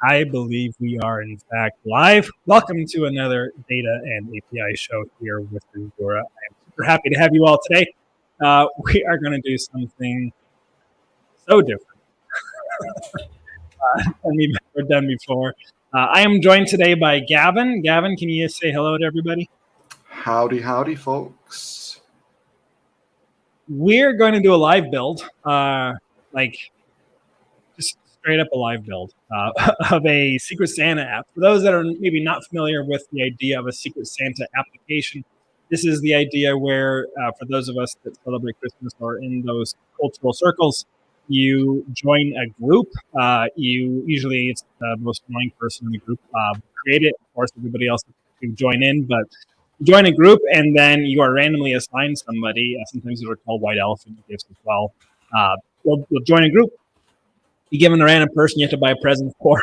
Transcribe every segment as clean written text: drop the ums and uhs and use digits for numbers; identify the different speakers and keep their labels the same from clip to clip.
Speaker 1: I believe we are, in fact, live. Welcome to another data and API show here with Hasura. I'm super happy to have you all today. We are going to do something so different than we've ever done before. I am joined today by Gavin. Gavin, can you say hello to everybody?
Speaker 2: Howdy, howdy, folks.
Speaker 1: We're going to do a live build, just straight up a live build of a Secret Santa app. For those that are maybe not familiar with the idea of a Secret Santa application, this is the idea where, for those of us that celebrate Christmas or in those cultural circles, you join a group. Usually it's the most annoying person in the group. Create it. Of course, everybody else can join in, but you join a group and then you are randomly assigned somebody. Sometimes they're called white elephant gifts as well. You'll join a group. You give them a random person you have to buy a present for,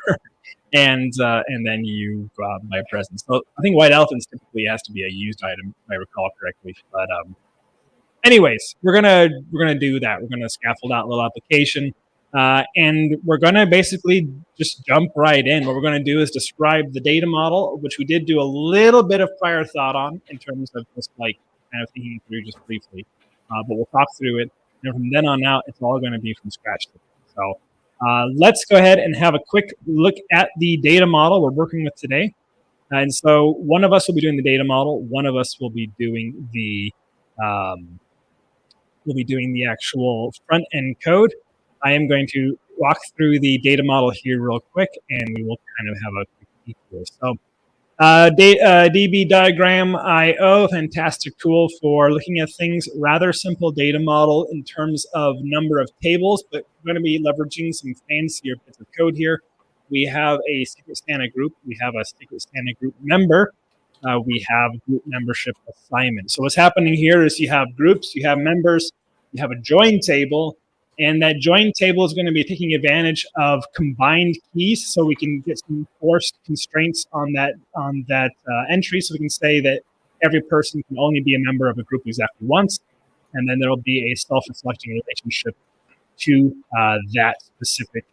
Speaker 1: and then you go out and buy a present. So I think white elephants typically has to be a used item, if I recall correctly. But anyways, we're gonna do that. We're gonna scaffold out a little application, and we're gonna basically just jump right in. What we're gonna do is describe the data model, which we did do a little bit of prior thought on in terms of just like kind of thinking through just briefly. But we'll talk through it, and from then on out, it's all going to be from scratch. So. Let's go ahead and have a quick look at the data model we're working with today. And so one of us will be doing the data model. One of us will be doing the actual front end code. I am going to walk through the data model here real quick, and we will kind of have a quick peek here. So DB Diagram IO, fantastic tool for looking at things. Rather simple data model in terms of number of tables, but we're going to be leveraging some fancier bits of code here. We have a Secret Santa group. We have a Secret Santa group member. We have group membership assignment. So what's happening here is you have groups, you have members, you have a join table, and that join table is going to be taking advantage of combined keys, so we can get some forced constraints on that entry. So we can say that every person can only be a member of a group exactly once, and then there will be a self-reflecting relationship to that specific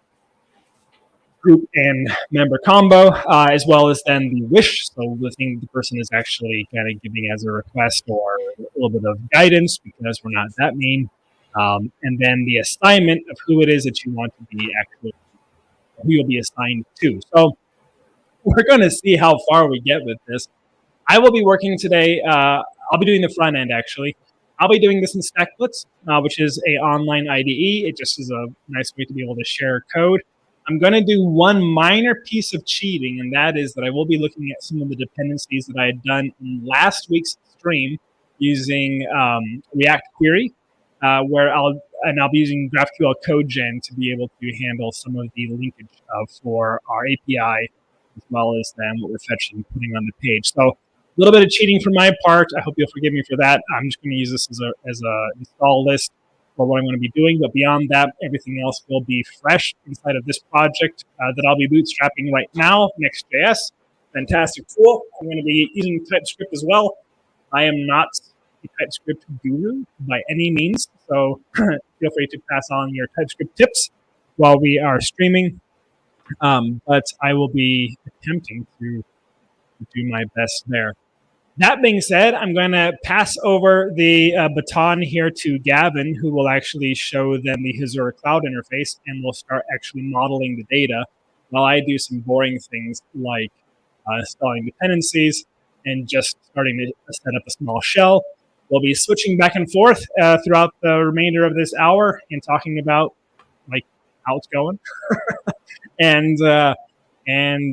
Speaker 1: group and member combo, as well as then the wish. So the thing the person is actually kind of giving as a request or a little bit of guidance, because we're not that mean. And then the assignment of who it is that you want to be actually, who you'll be assigned to. So we're going to see how far we get with this. I will be working today. I'll be doing the front end, actually. I'll be doing this in Stackblitz, which is an online IDE. It just is a nice way to be able to share code. I'm going to do one minor piece of cheating, and that is that I will be looking at some of the dependencies that I had done in last week's stream using React Query. Where I'll be using GraphQL CodeGen to be able to handle some of the linkage for our API, as well as then what we're fetching and putting on the page. So a little bit of cheating from my part. I hope you'll forgive me for that. I'm just going to use this as a install list for what I'm going to be doing. But beyond that, everything else will be fresh inside of this project that I'll be bootstrapping right now. Next.js, fantastic tool. I'm going to be using TypeScript as well. I am not TypeScript guru by any means, so feel free to pass on your TypeScript tips while we are streaming, but I will be attempting to do my best there. That being said, I'm going to pass over the baton here to Gavin, who will actually show them the Hasura cloud interface, and we'll start actually modeling the data while I do some boring things like installing dependencies and just starting to set up a small shell. We'll be switching back and forth throughout the remainder of this hour and talking about like how it's going, and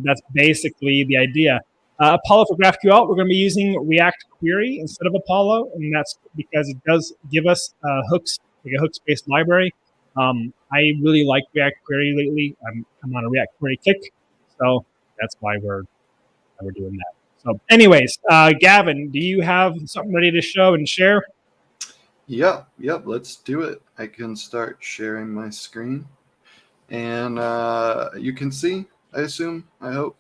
Speaker 1: that's basically the idea. Apollo for GraphQL, we're going to be using React Query instead of Apollo, and that's because it does give us hooks, like a hooks-based library. I really like React Query lately. I'm on a React Query kick, so that's why we're doing that. So anyways, Gavin, do you have something ready to show and share?
Speaker 2: Yep, let's do it. I can start sharing my screen. And you can see, I assume, I hope.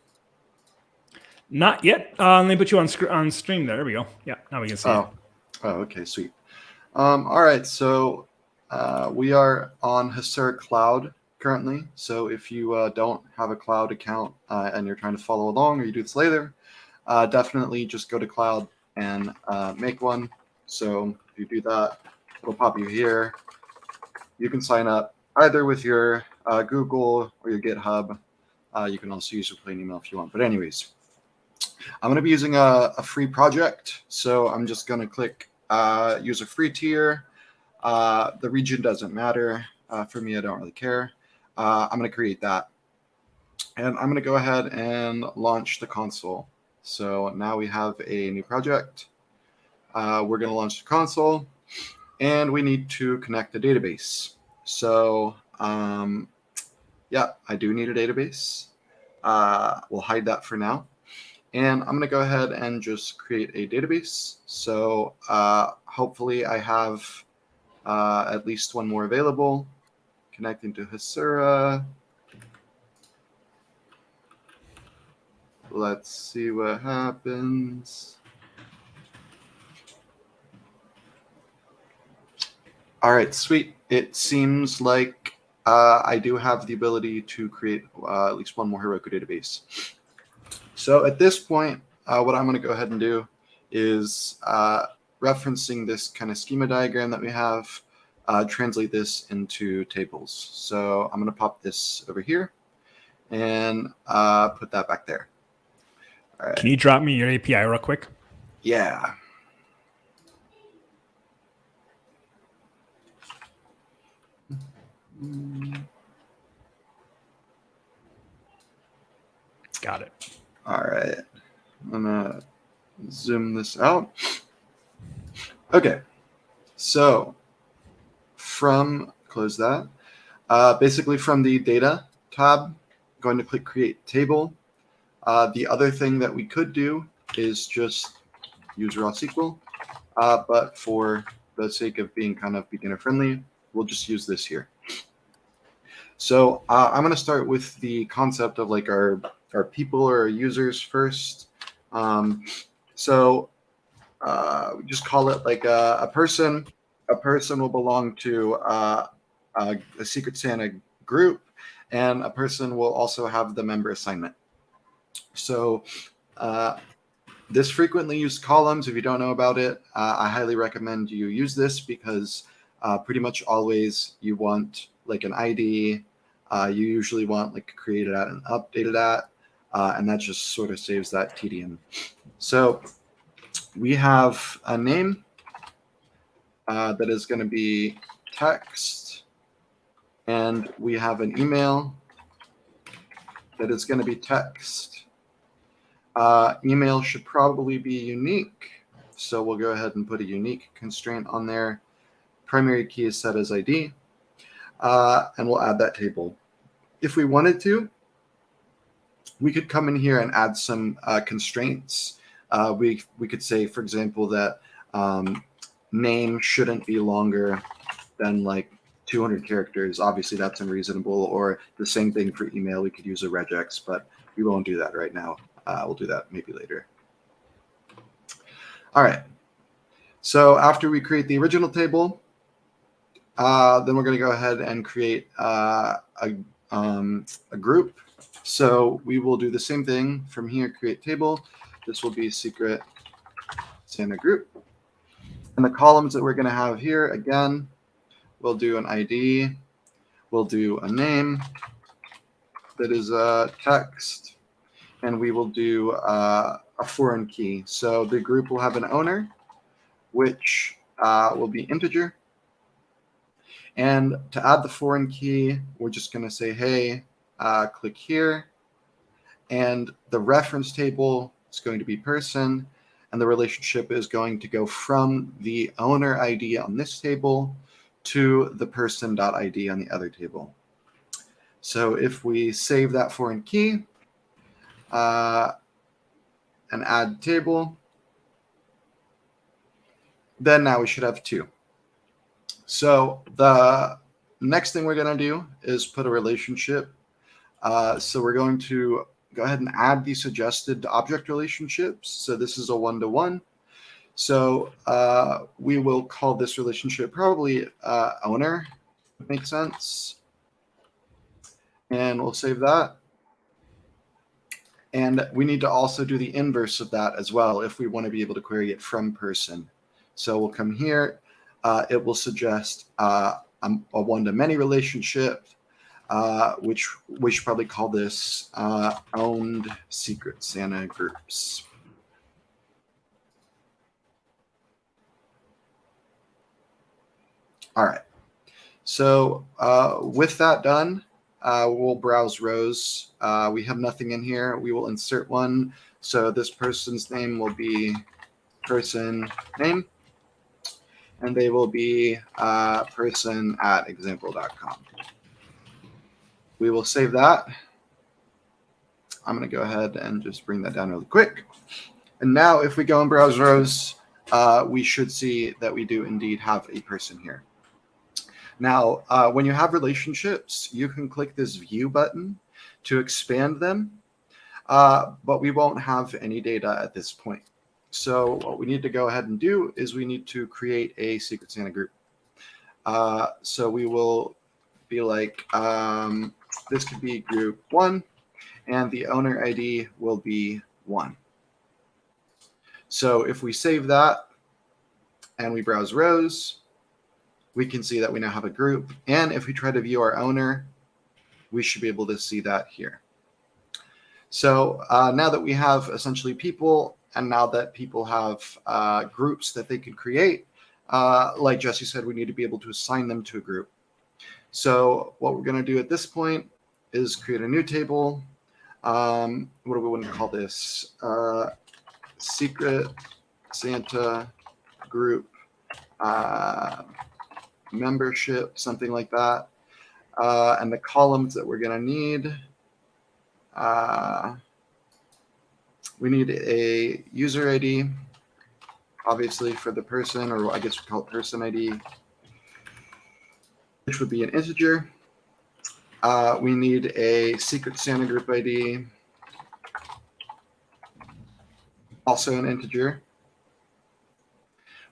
Speaker 1: Not yet. Let me put you on stream there. There we go. Yeah, now we can see it.
Speaker 2: Oh, okay, sweet. All right, so we are on Hasura Cloud currently. So if you don't have a cloud account and you're trying to follow along, or you do this later, definitely just go to cloud and make one. So if you do that, it'll pop you here. You can sign up either with your Google or your GitHub. You can also use your plain email if you want. But anyways, I'm going to be using a free project. So I'm just going to click use a free tier. The region doesn't matter. For me, I don't really care. I'm going to create that. And I'm going to go ahead and launch the console. So now we have a new project. We're going to launch the console. And we need to connect a database. So yeah, I do need a database. We'll hide that for now. And I'm going to go ahead and just create a database. So hopefully I have at least one more available. Connecting to Hasura. Let's see what happens. All right, sweet. It seems like I do have the ability to create at least one more Heroku database. So at this point, what I'm going to go ahead and do is referencing this kind of schema diagram that we have, translate this into tables. So I'm going to pop this over here and put that back there. All right.
Speaker 1: Can you drop me your API real quick?
Speaker 2: Yeah.
Speaker 1: Got it.
Speaker 2: All right. I'm going to zoom this out. Okay. So close that. Basically from the data tab, going to click create table. The other thing that we could do is just use raw SQL, but for the sake of being kind of beginner friendly, we'll just use this here. So I'm going to start with the concept of like our people or our users first. So we just call it like a person. A person will belong to a Secret Santa group, and a person will also have the member assignment. So this frequently used columns, if you don't know about it, I highly recommend you use this because pretty much always you want like an ID. You usually want like created at and updated at, and that just sort of saves that tedium. So we have a name that is going to be text, and we have an email that is going to be text. Email should probably be unique, so we'll go ahead and put a unique constraint on there. Primary key is set as ID, and we'll add that table. If we wanted to, we could come in here and add some constraints. We could say, for example, that name shouldn't be longer than like 200 characters. Obviously, that's unreasonable. Or the same thing for email. We could use a regex, but we won't do that right now. We'll do that maybe later. All right. So after we create the original table, then we're going to go ahead and create a group. So we will do the same thing from here, create table. This will be Secret Santa group. And the columns that we're going to have here, again, we'll do an ID. We'll do a name that is a text. And we will do a foreign key. So the group will have an owner, which will be integer. And to add the foreign key, we're just going to say, hey, click here. And the reference table is going to be person. And the relationship is going to go from the owner ID on this table to the person.id on the other table. So if we save that foreign key and add table, then now we should have two. So the next thing we're going to do is put a relationship. So we're going to go ahead and add the suggested object relationships. So this is a one-to-one. So we will call this relationship probably owner. Makes sense. And we'll save that. And we need to also do the inverse of that as well if we want to be able to query it from person. So we'll come here. It will suggest a one-to-many relationship, which we should probably call this owned Secret Santa groups. All right. So with that done, we'll browse rows. We have nothing in here. We will insert one. So this person's name will be person name, and they will be person@example.com. We will save that. I'm going to go ahead and just bring that down really quick. And now if we go and browse rows, we should see that we do indeed have a person here. Now, when you have relationships, you can click this view button to expand them, but we won't have any data at this point. So what we need to go ahead and do is we need to create a Secret Santa group. So we will be like, this could be group 1, and the owner ID will be 1. So if we save that and we browse rows, we can see that we now have a group. And if we try to view our owner, we should be able to see that here. So now that we have essentially people, and now that people have groups that they can create, like Jesse said, we need to be able to assign them to a group. So what we're going to do at this point is create a new table. What do we want to call this? Secret Santa group membership, something like that. And the columns that we're going to need, we need a user ID, obviously for the person, or I guess we call it person ID, which would be an integer. We need a Secret Santa group ID, also an integer.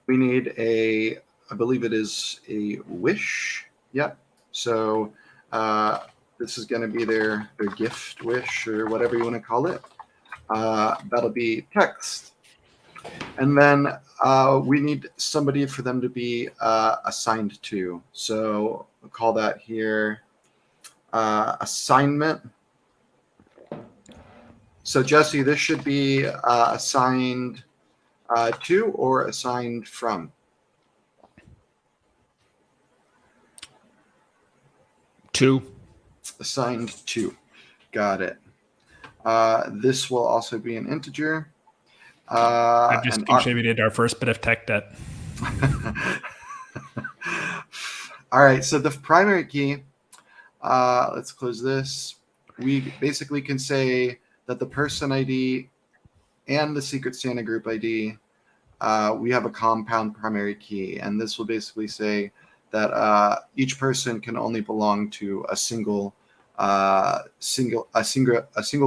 Speaker 2: We need a, I believe it is a wish. Yep. So this is going to be their gift wish, or whatever you want to call it. That'll be text. And then we need somebody for them to be assigned to. So we'll call that here assignment. So Jesse, this should be assigned to or assigned from?
Speaker 3: To.
Speaker 2: Assigned to. Got it. This will also be an integer.
Speaker 3: I just contributed our first bit of tech debt.
Speaker 2: All right, so the primary key, let's close this. We basically can say that the person ID and the Secret Santa group ID, we have a compound primary key, and this will basically say that each person can only belong to a single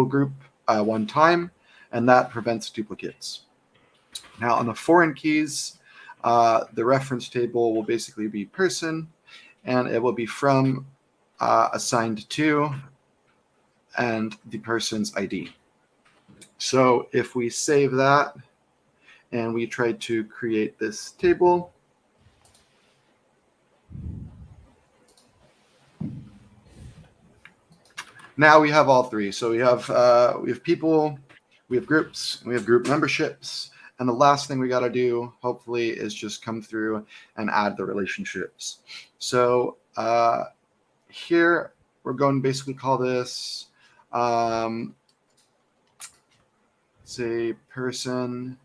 Speaker 2: group one time, and that prevents duplicates. Now on the foreign keys, the reference table will basically be person, and it will be from assigned to and the person's ID. So if we save that and we try to create this table, now we have all three. So we have people, we have groups, we have group memberships, and the last thing we got to do, hopefully, is just come through and add the relationships. So here we're going to basically call this say person.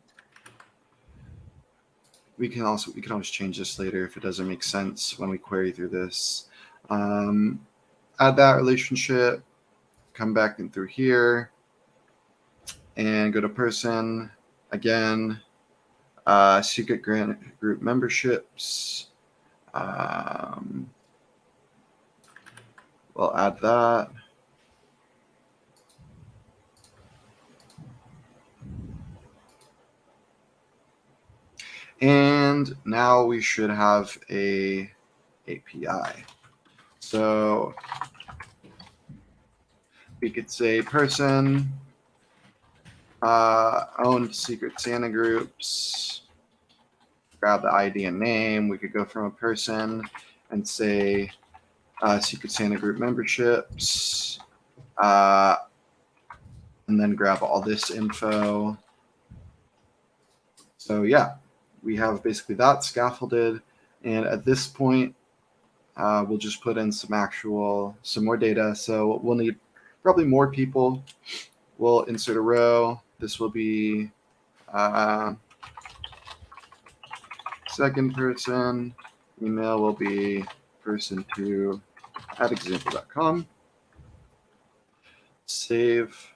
Speaker 2: We can always change this later if it doesn't make sense when we query through this. Add that relationship, come back in through here, and go to person again. Secret group memberships. We'll add that. And now we should have a API. So we could say person owned Secret Santa groups. Grab the ID and name. We could go from a person and say Secret Santa group memberships, and then grab all this info. So yeah, we have basically that scaffolded. And at this point, we'll just put in some more data. So we'll need probably more people. We'll insert a row. This will be second person. Email will be person2@example.com. Save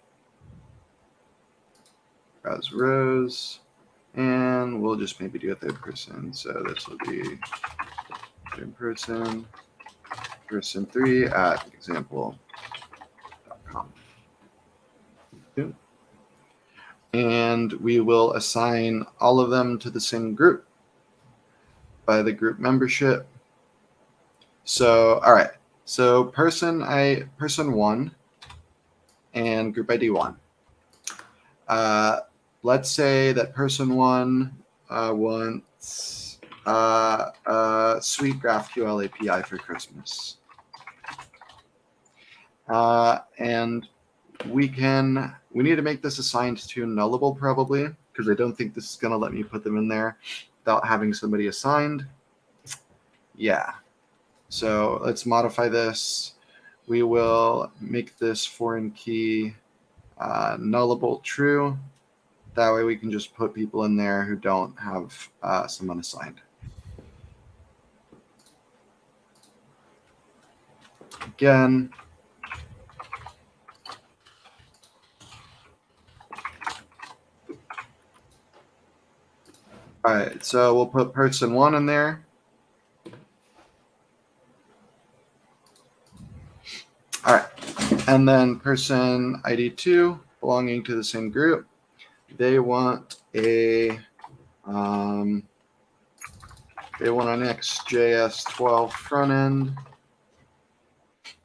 Speaker 2: as rows. And we'll just maybe do a third person. So this will be third person, person3@example.com. And we will assign all of them to the same group by the group membership. So, all right. So person 1 and group ID 1. Let's say that person 1 wants a sweet GraphQL API for Christmas. And we need to make this assigned to nullable probably, because I don't think this is going to let me put them in there without having somebody assigned. Yeah. So let's modify this. We will make this foreign key nullable true. That way we can just put people in there who don't have someone assigned. Again, all right, so we'll put person 1 in there. All right, and then person ID 2 belonging to the same group. They want an Next.js 12 front end.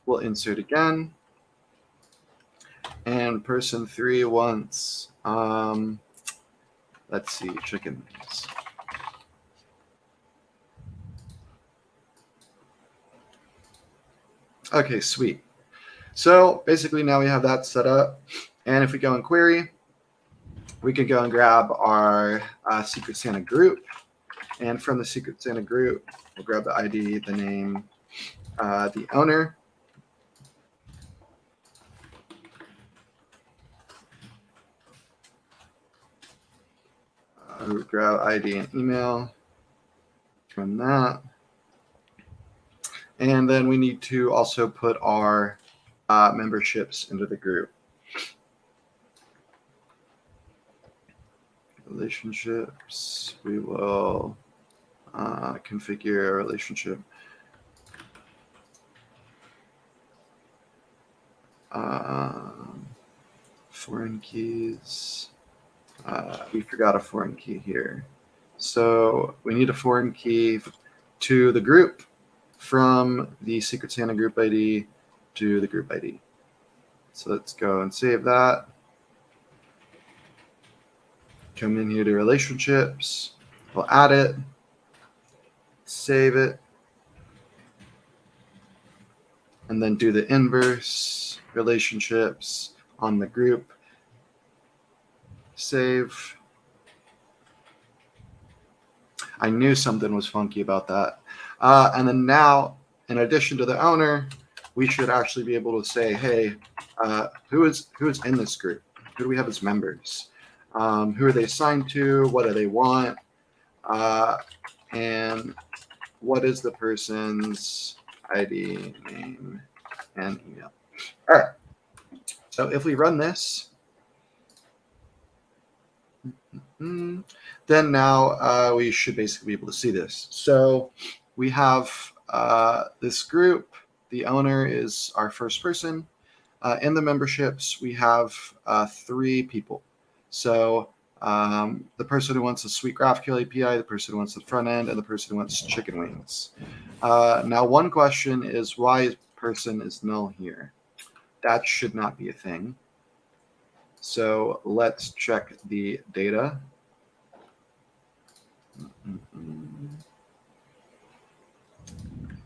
Speaker 2: We'll insert again. And person 3 wants, let's see, chickens. Okay, sweet. So basically now we have that set up. And if we go in query, we can go and grab our Secret Santa group. And from the Secret Santa group, we'll grab the ID, the name, the owner. We'll grab ID and email from that. And then we need to also put our memberships into the group. Relationships, we will configure a relationship. Foreign keys. We forgot a foreign key here. So we need a foreign key to the group from the Secret Santa group ID to the group ID. So let's go and save that. Come in here to relationships. We'll add it. Save it. And then do the inverse relationships on the group. Save. I knew something was funky about that. And then now, in addition to the owner, we should actually be able to say, hey, who is in this group? Who do we have as members? Who are they assigned to? What do they want? And what is the person's ID, name, and email? All right. So if we run this, then now we should basically be able to see this. So we have this group. The owner is our first person. In the memberships, we have 3 people. So the person who wants the sweet GraphQL API, the person who wants the front end, and the person who wants chicken wings. Now, one question is why person is null here? that should not be a thing. So let's check the data.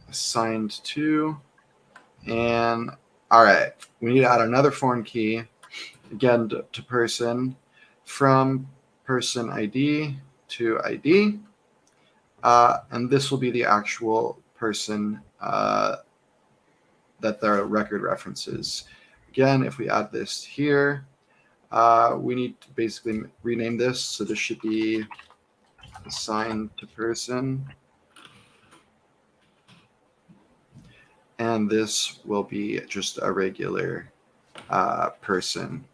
Speaker 2: Assigned to, and all right, we need to add another foreign key, again to person, from person ID to ID, and this will be the actual person that the record references. Again, if we add this here, we need to basically rename this, so this should be assigned to person, and this will be just a regular person.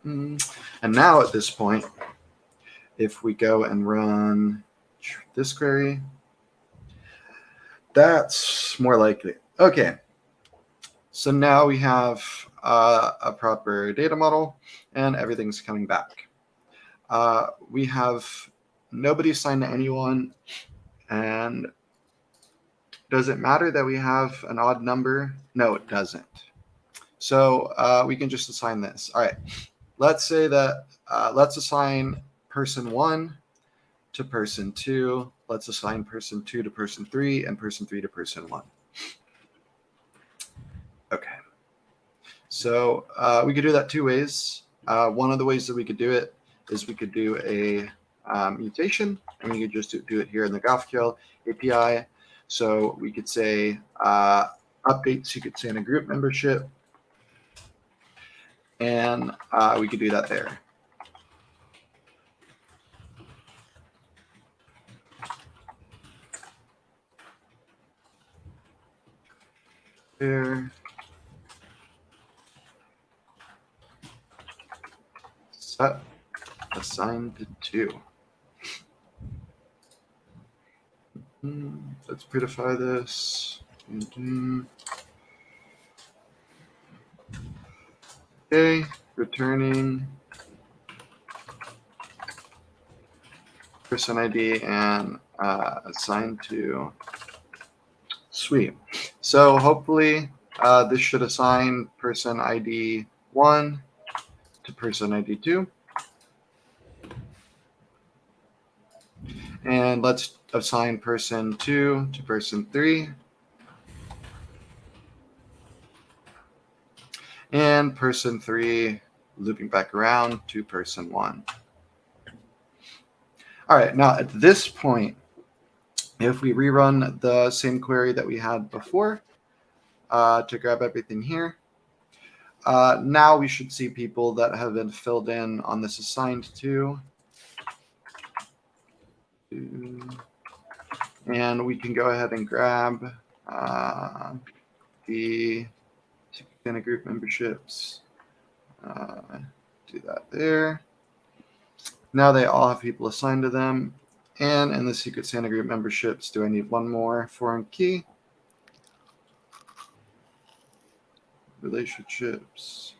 Speaker 2: And now at this point, if we go and run this query, that's more likely. Okay, so now we have a proper data model and everything's coming back. We have nobody assigned to anyone, and does it matter that we have an odd number? No, it doesn't. So we can just assign this. All right, let's say that let's assign person 1 to person 2. Let's assign person 2 to person 3 and person 3 to person 1. Okay. So we could do that two ways. One of the ways that we could do it is we could do a mutation, and we could just do it here in the GraphQL API. So we could say updates, you could say in a group membership, and we could do that there. There. Set assigned to. Let's prettify this. Okay, returning person ID and assigned to. Sweet. So hopefully this should assign person ID 1 to person ID 2. And let's assign person 2 to person 3. And person 3 looping back around to person 1. All right, now at this point, if we rerun the same query that we had before to grab everything here, now we should see people that have been filled in on this assigned to. And we can go ahead and grab the kind of group memberships. Do that there. Now they all have people assigned to them. And in the secret Santa group memberships, do I need one more foreign key? Relationships.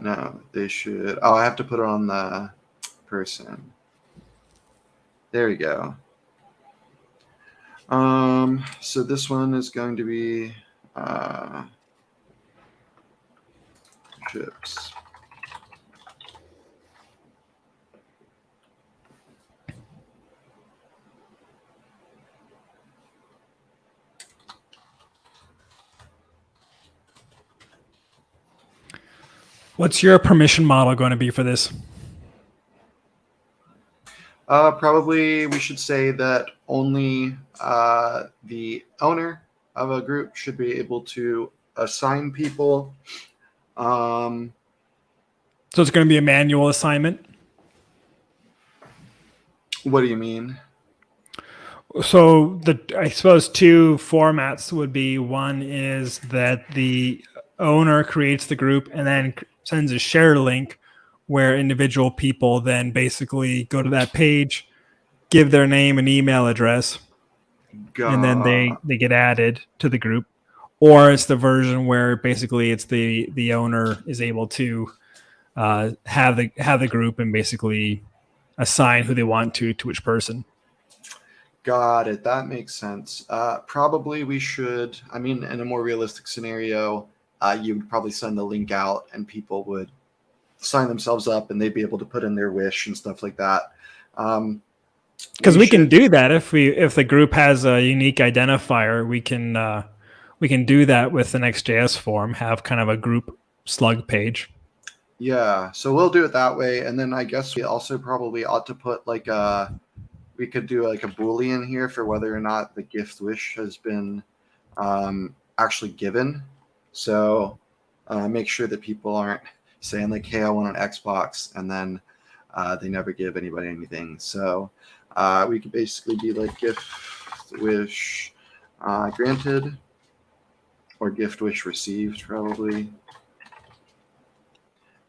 Speaker 2: No, they should. Oh, I have to put it on the person. There we go. So this one is going to be chips.
Speaker 3: What's your permission model going to be for this?
Speaker 2: Probably we should say that only the owner of a group should be able to assign people.
Speaker 3: So it's going to be a manual assignment?
Speaker 2: What do you mean?
Speaker 3: So I suppose two formats would be, one is that the owner creates the group and then sends a share link where individual people then basically go to that page, give their name and email address, and then they get added to the group. Or it's the version where basically it's the owner is able to have the group and basically assign who they want to which person.
Speaker 2: Got it. That makes sense. Probably we should, I mean, in a more realistic scenario, you would probably send the link out and people would sign themselves up and they'd be able to put in their wish and stuff like that.
Speaker 3: Because we can do that if the group has a unique identifier, we can do that with the Next.js form, have kind of a group slug page.
Speaker 2: Yeah, so we'll do it that way. And then I guess we also probably ought to put like we could do like a Boolean here for whether or not the gift wish has been actually given. So make sure that people aren't saying like, hey, I want an Xbox, and then they never give anybody anything. So we could basically be like gift wish granted, or gift wish received probably.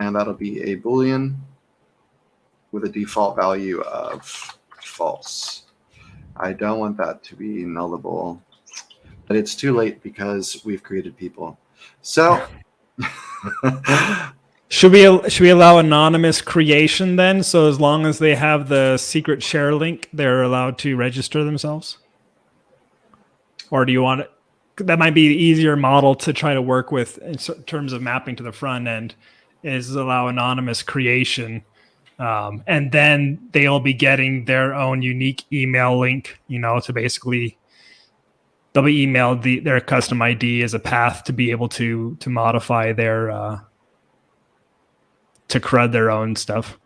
Speaker 2: And that'll be a Boolean with a default value of false. I don't want that to be nullable, but it's too late because we've created people. So
Speaker 3: should we allow anonymous creation then? So as long as they have the secret share link, they're allowed to register themselves? Or do you want it? That might be the easier model to try to work with in terms of mapping to the front end, is allow anonymous creation. And then they'll be getting their own unique email link, to basically, they'll be emailed their custom ID as a path to be able to modify their, to CRUD their own stuff.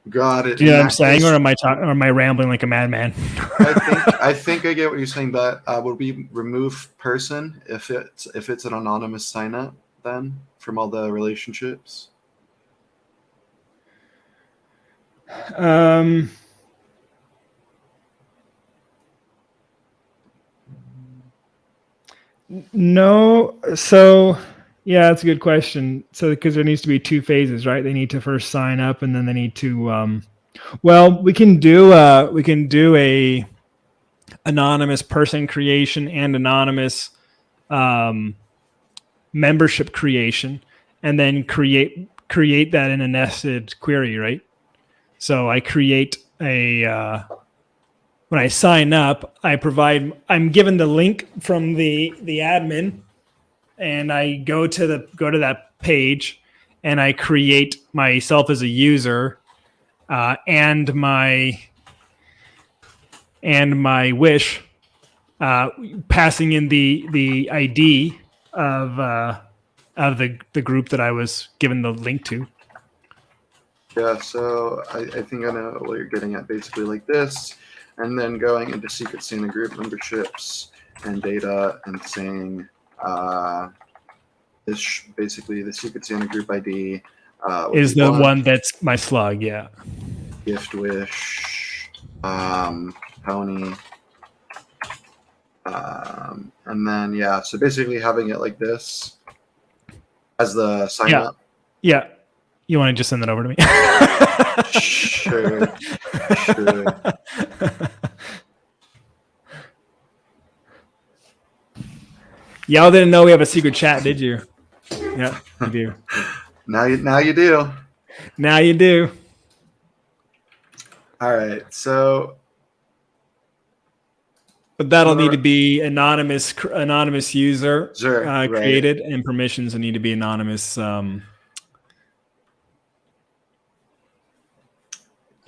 Speaker 2: Got it.
Speaker 3: Do you know what I'm saying, or am I rambling like a madman?
Speaker 2: I think I get what you're saying, but would we remove person if it's an anonymous sign up then from all the relationships?
Speaker 3: No. So yeah, that's a good question. So because there needs to be two phases, right? They need to first sign up, and then they need to. Well, we can do a anonymous person creation and anonymous membership creation, and then create that in a nested query, right? So I create a when I sign up, I'm given the link from the admin, and I go to that page, and I create myself as a user, and my wish, passing in the ID of the group that I was given the link to.
Speaker 2: Yeah, so I think I know what you're getting at, basically like this, and then going into secret Santa group memberships and data and saying this basically the secret Santa group ID
Speaker 3: is the one that's my slug, yeah.
Speaker 2: Gift wish, pony, and then yeah, so basically having it like this as the sign up.
Speaker 3: Yeah. You want to just send that over to me?
Speaker 2: Sure.
Speaker 3: Y'all didn't know we have a secret chat, did you? Yeah, you do.
Speaker 2: Now you do.
Speaker 3: Now you do.
Speaker 2: All right, so.
Speaker 3: But that'll need to be anonymous user created, right. And permissions will need to be anonymous.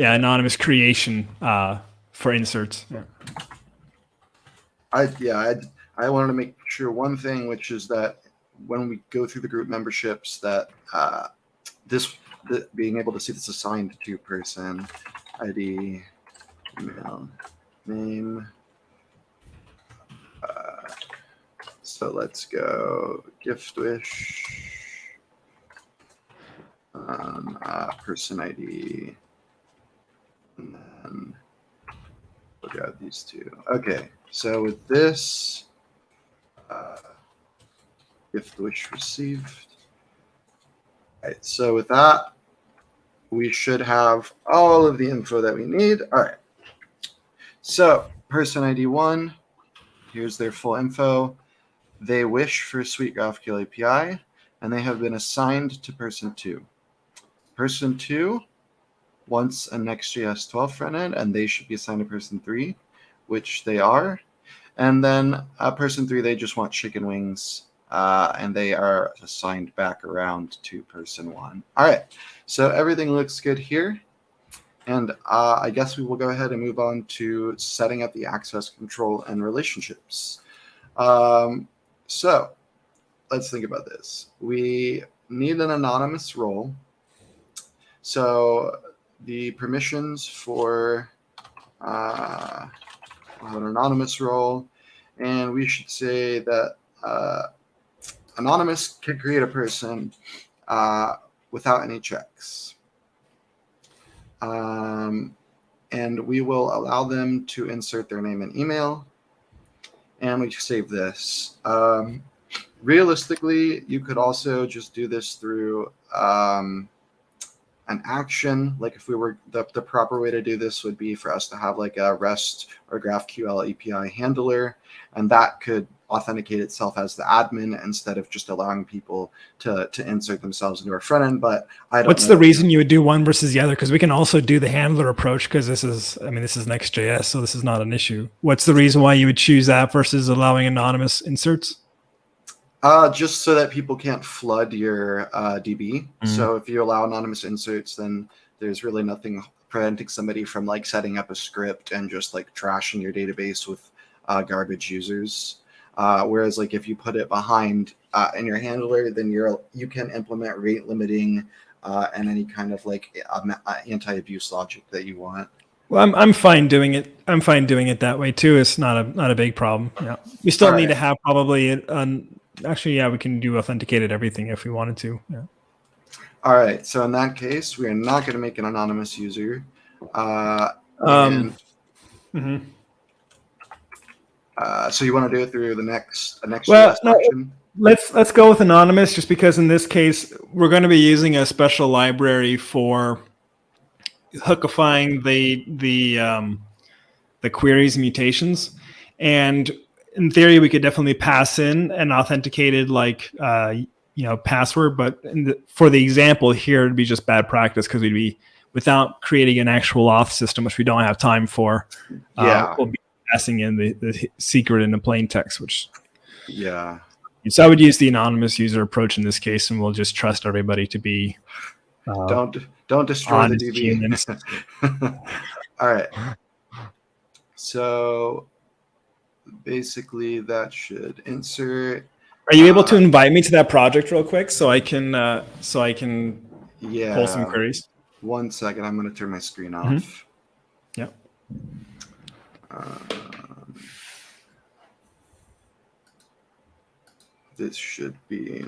Speaker 3: Anonymous creation for inserts. Yeah.
Speaker 2: I wanted to make sure one thing, which is that when we go through the group memberships, that being able to see this assigned to person, ID, email, name. So let's go gift wish, person ID. And then we'll grab these two. Okay, so with this, gift wish received. All right, so with that, we should have all of the info that we need. All right, so person ID 1, here's their full info. They wish for Sweet GraphQL API. and they have been assigned to person 2. Person 2 wants a Next.js 12 front end, and they should be assigned to person 3, which they are. And then person 3, they just want chicken wings, and they are assigned back around to person 1. All right, so everything looks good here. And I guess we will go ahead and move on to setting up the access control and relationships. So let's think about this. We need an anonymous role. So the permissions for an anonymous role, and we should say that anonymous can create a person without any checks. And we will allow them to insert their name and email, and we save this. Realistically, you could also just do this through an action. Like if we were, the proper way to do this would be for us to have like a REST or GraphQL API handler, and that could authenticate itself as the admin instead of just allowing people to insert themselves into our front end. But I don't
Speaker 3: What's
Speaker 2: know.
Speaker 3: the reason you would do one versus the other? Because we can also do the handler approach, because this is Next.js, so this is not an issue. What's the reason why you would choose that versus allowing anonymous inserts?
Speaker 2: Just so that people can't flood your DB. So if you allow anonymous inserts, then there's really nothing preventing somebody from like setting up a script and just like trashing your database with garbage users. Whereas like if you put it behind in your handler, then you can implement rate limiting and any kind of like anti-abuse logic that you want.
Speaker 3: Well, I'm fine doing it. I'm fine doing it that way too. It's not a big problem. Yeah, we still need to have probably actually, yeah, we can do authenticated everything if we wanted to. Yeah.
Speaker 2: All right. So in that case, we are not going to make an anonymous user. So you want to do it through the next action?
Speaker 3: Let's go with anonymous, just because in this case we're going to be using a special library for hookifying the queries and mutations, and in theory we could definitely pass in an authenticated password, but for the example here it'd be just bad practice, because we'd be, without creating an actual auth system, which we don't have time for, we'll be passing in the secret in the plain text, so I would use the anonymous user approach in this case, and we'll just trust everybody to be
Speaker 2: don't destroy the DB. All right, so basically that should insert.
Speaker 3: Are you able to invite me to that project real quick so I can pull some queries?
Speaker 2: 1 second, I'm going to turn my screen off.
Speaker 3: Yeah.
Speaker 2: This should be.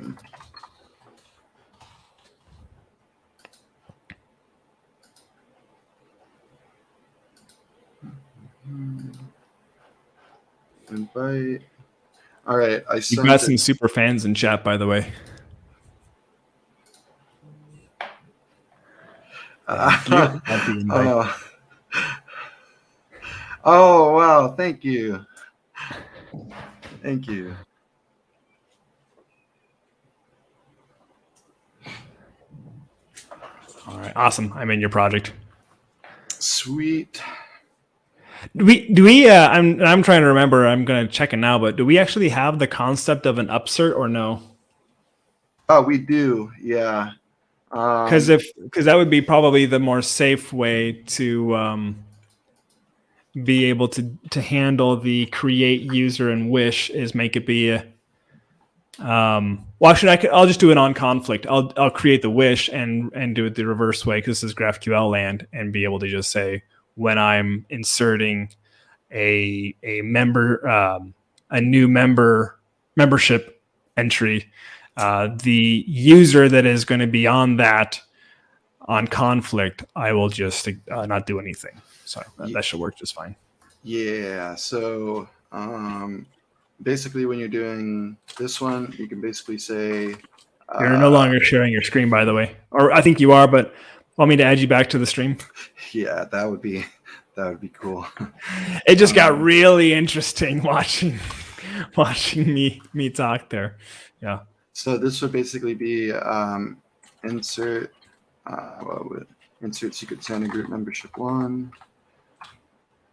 Speaker 2: Invite. All right, I sent.
Speaker 3: You got some super fans in chat, by the way.
Speaker 2: Oh wow! Thank you. Thank you.
Speaker 3: All right, awesome. I'm in your project.
Speaker 2: Sweet.
Speaker 3: Do we? I'm trying to remember. I'm going to check it now. But do we actually have the concept of an upsert or no?
Speaker 2: Oh, we do. Yeah.
Speaker 3: Because that would be probably the more safe way to be able to handle the create user and wish, is make it be a. Well, actually, I'll just do it on conflict. I'll create the wish and do it the reverse way, because this is GraphQL land, and be able to just say, when I'm inserting a member, a new membership entry, the user that is going to be on that on conflict, I will just not do anything. So that should work just fine.
Speaker 2: Yeah. So basically, when you're doing this one, you can basically say
Speaker 3: you're no longer sharing your screen, by the way, or I think you are, but want me to add you back to the stream?
Speaker 2: Yeah, that would be cool.
Speaker 3: It just got really interesting watching me talk there. Yeah.
Speaker 2: So this would basically be insert insert secret Santa group membership 1.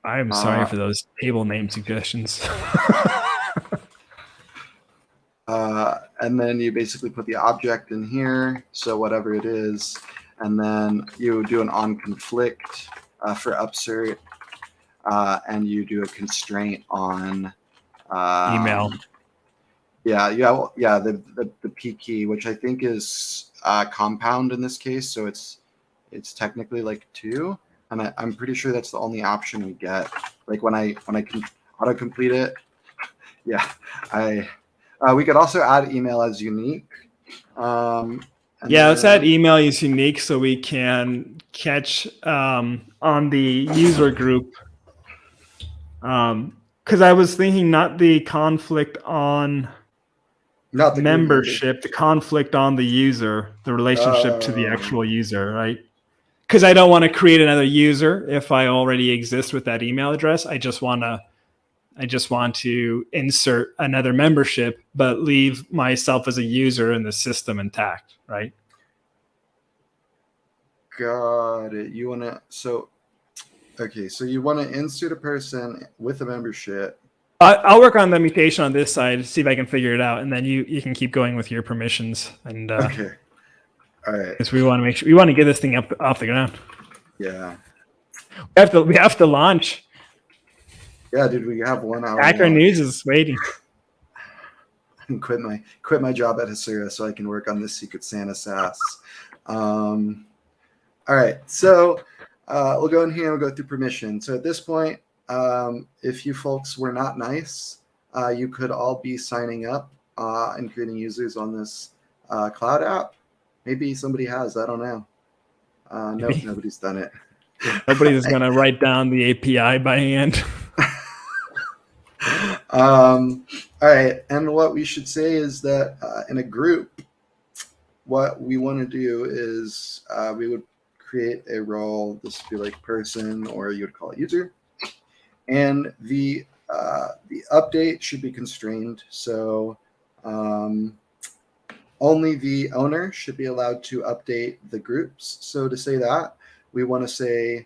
Speaker 3: I'm sorry for those table name suggestions.
Speaker 2: And then you basically put the object in here, so whatever it is, and then you do an onConflict for upsert, and you do a constraint on
Speaker 3: Email.
Speaker 2: The P key, which I think is compound in this case, so it's technically like 2, and I'm pretty sure that's the only option we get. Like when I can autocomplete it, we could also add email as unique.
Speaker 3: Let's add email is unique so we can catch on the user group. Because I was thinking not the conflict on membership, the conflict on the user, the relationship to the actual user, right? Because I don't want to create another user if I already exist with that email address. I just want to insert another membership, but leave myself as a user in the system intact, right?
Speaker 2: Got it. You want to so you want to insert a person with a membership.
Speaker 3: I'll work on the mutation on this side, see if I can figure it out, and then you can keep going with your permissions. And
Speaker 2: okay, all right.
Speaker 3: Because we want to make sure we want to get this thing up off the ground.
Speaker 2: Yeah,
Speaker 3: we have to launch.
Speaker 2: Yeah, dude, we have 1 hour.
Speaker 3: Hacker News is waiting.
Speaker 2: Quit my job at Hasura so I can work on this Secret Santa SaaS. All right, so we'll go in here and we'll go through permission. So at this point, if you folks were not nice, you could all be signing up and creating users on this cloud app. Maybe somebody has, I don't know. No, nobody's done it.
Speaker 3: Nobody's going to write down the API by hand.
Speaker 2: All right, and what we should say is that in a group, what we want to do is we would create a role. This would be like person, or you would call it user, and the update should be constrained. So only the owner should be allowed to update the groups. So to say that, we want to say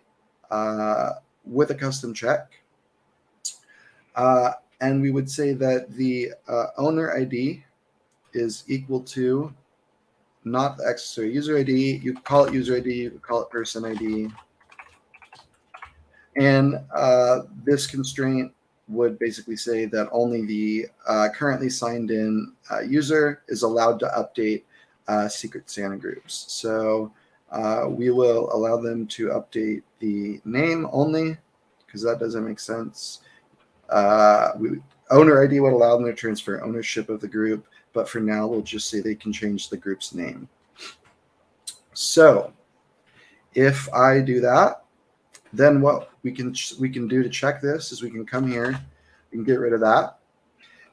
Speaker 2: with a custom check. And we would say that the owner ID is equal to not the accessor user ID. You could call it user ID, you could call it person ID. And this constraint would basically say that only the currently signed in user is allowed to update Secret Santa groups. So we will allow them to update the name only, because that doesn't make sense. Owner ID would allow them to transfer ownership of the group, but for now we'll just say they can change the group's name. So if I do that, then what we can do to check this is we can come here, we can get rid of that.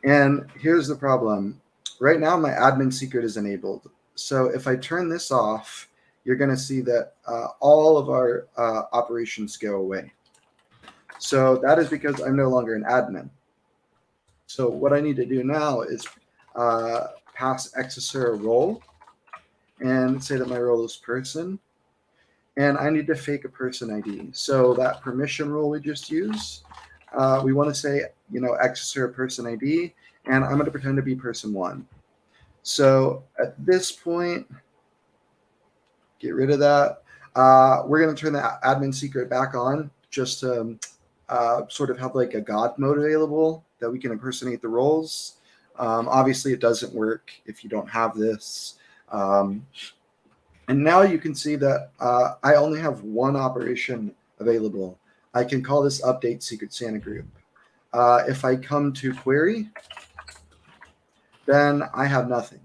Speaker 2: And here's the problem. Right now my admin secret is enabled. So if I turn this off, you're going to see that all of our operations go away. So that is because I'm no longer an admin. So what I need to do now is pass accessor a role and say that my role is person. And I need to fake a person ID. So that permission rule we just used, we want to say, accessor person ID, and I'm going to pretend to be person 1. So at this point, get rid of that. We're going to turn the admin secret back on just to sort of have like a God mode available that we can impersonate the roles. Obviously, it doesn't work if you don't have this. And now you can see that I only have one operation available. I can call this update Secret Santa group. If I come to query, then I have nothing.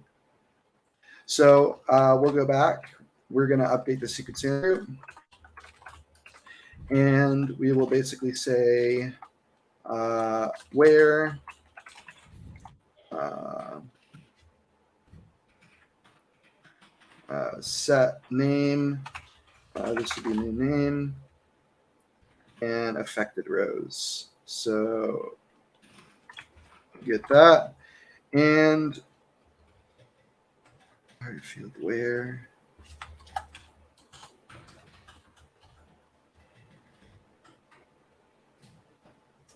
Speaker 2: So we'll go back. We're going to update the Secret Santa group. And we will basically say where set name, this would be new name, and affected rows. So get that. And required field where.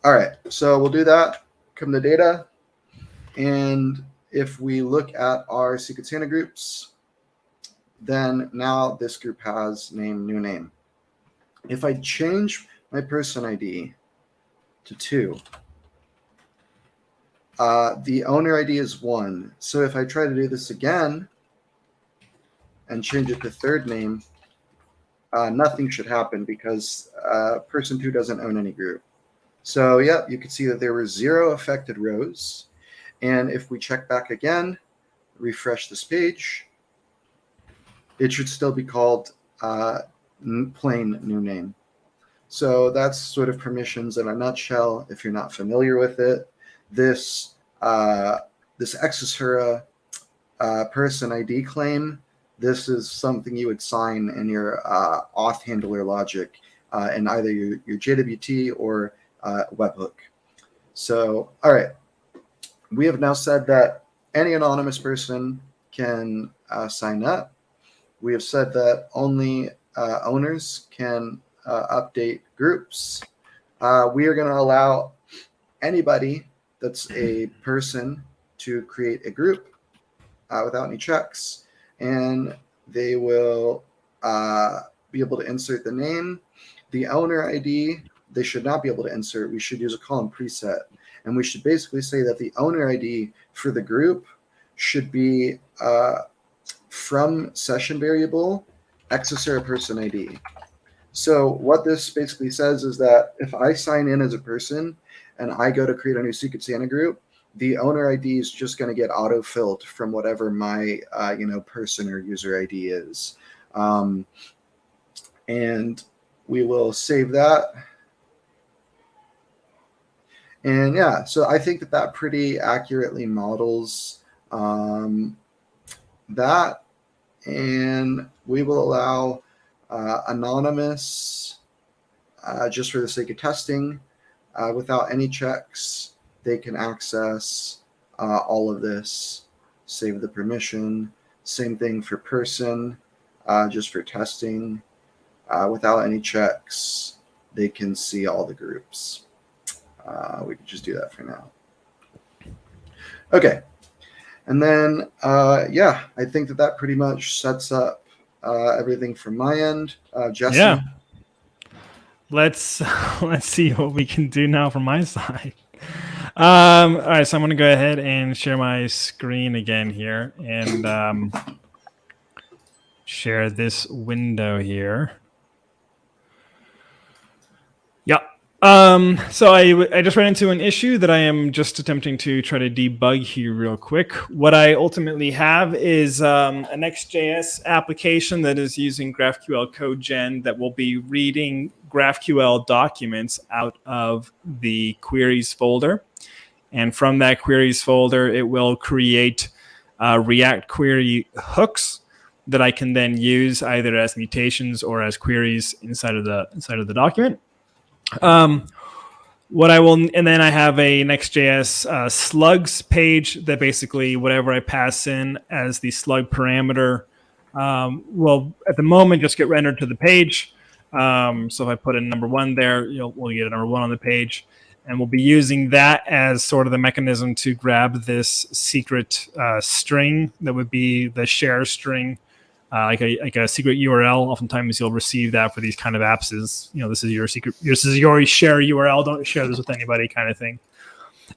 Speaker 2: All right, so we'll do that. Come to data, and if we look at our Secret Santa groups, then now this group has name, new name. If I change my person ID to 2, the owner ID is 1. So if I try to do this again and change it to third name, nothing should happen because person 2 doesn't own any group. So yeah, you can see that there were 0 affected rows. And if we check back again, refresh this page, it should still be called plain new name. So that's sort of permissions in a nutshell. If you're not familiar with it, this Hasura person ID claim, this is something you would sign in your auth handler logic in either your JWT or webhook. So, all right, we have now said that any anonymous person can sign up. We have said that only owners can update groups. We are going to allow anybody that's a person to create a group without any checks, and they will be able to insert the name. The owner ID, they should not be able to insert. We should use a column preset, and we should basically say that the owner ID for the group should be from session variable Hasura person ID. So what this basically says is that if I sign in as a person and I go to create a new Secret Santa group, the owner ID is just going to get auto-filled from whatever my person or user ID is. And we will save that. And yeah, so I think that pretty accurately models that. And we will allow anonymous, just for the sake of testing, without any checks. They can access all of this, save the permission. Same thing for person, just for testing. Without any checks, they can see all the groups. We can just do that for now. Okay. And then, yeah, I think that pretty much sets up everything from my end. Jesse?
Speaker 3: Yeah. Let's see what we can do now from my side. All right, so I'm going to go ahead and share my screen again here and share this window here. Yeah. So I just ran into an issue that I am just attempting to try to debug here real quick. What I ultimately have is a Next.js application that is using GraphQL code gen that will be reading GraphQL documents out of the queries folder. And from that queries folder, it will create React query hooks that I can then use either as mutations or as queries inside of the document. What I will, and then I have a Next.js slugs page that basically whatever I pass in as the slug parameter will at the moment just get rendered to the page. So if I put in number 1 there, we'll get a number 1 on the page, and we'll be using that as sort of the mechanism to grab this secret string that would be the share string. Like a secret URL. Oftentimes you'll receive that for these kind of apps is, this is your secret, this is your share URL. Don't share this with anybody kind of thing.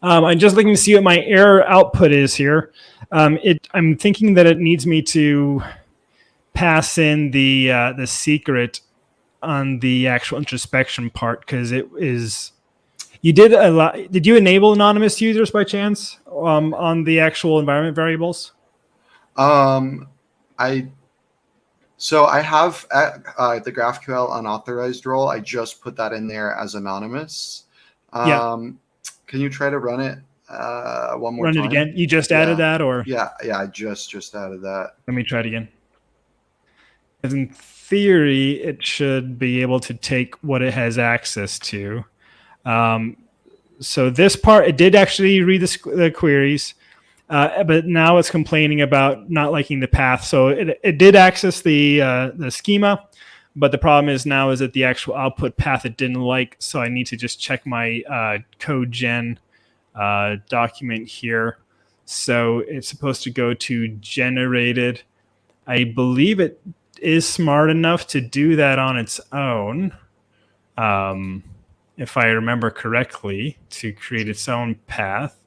Speaker 3: I'm just looking to see what my error output is here. I'm thinking that it needs me to pass in the secret on the actual introspection part because it is. You did a lot. Did you enable anonymous users by chance on the actual environment variables?
Speaker 2: So I have the GraphQL unauthorized role. I just put that in there as anonymous.
Speaker 3: Yeah.
Speaker 2: Can you try to run it one more time?
Speaker 3: Run it again. You just added that, or
Speaker 2: yeah, I just added that.
Speaker 3: Let me try it again. Because in theory, it should be able to take what it has access to. So this part, it did actually read the queries. But now it's complaining about not liking the path. So it did access the schema, but the problem is now is that the actual output path it didn't like. So I need to just check my code gen document here. So it's supposed to go to generated. I believe it is smart enough to do that on its own, if I remember correctly, to create its own path.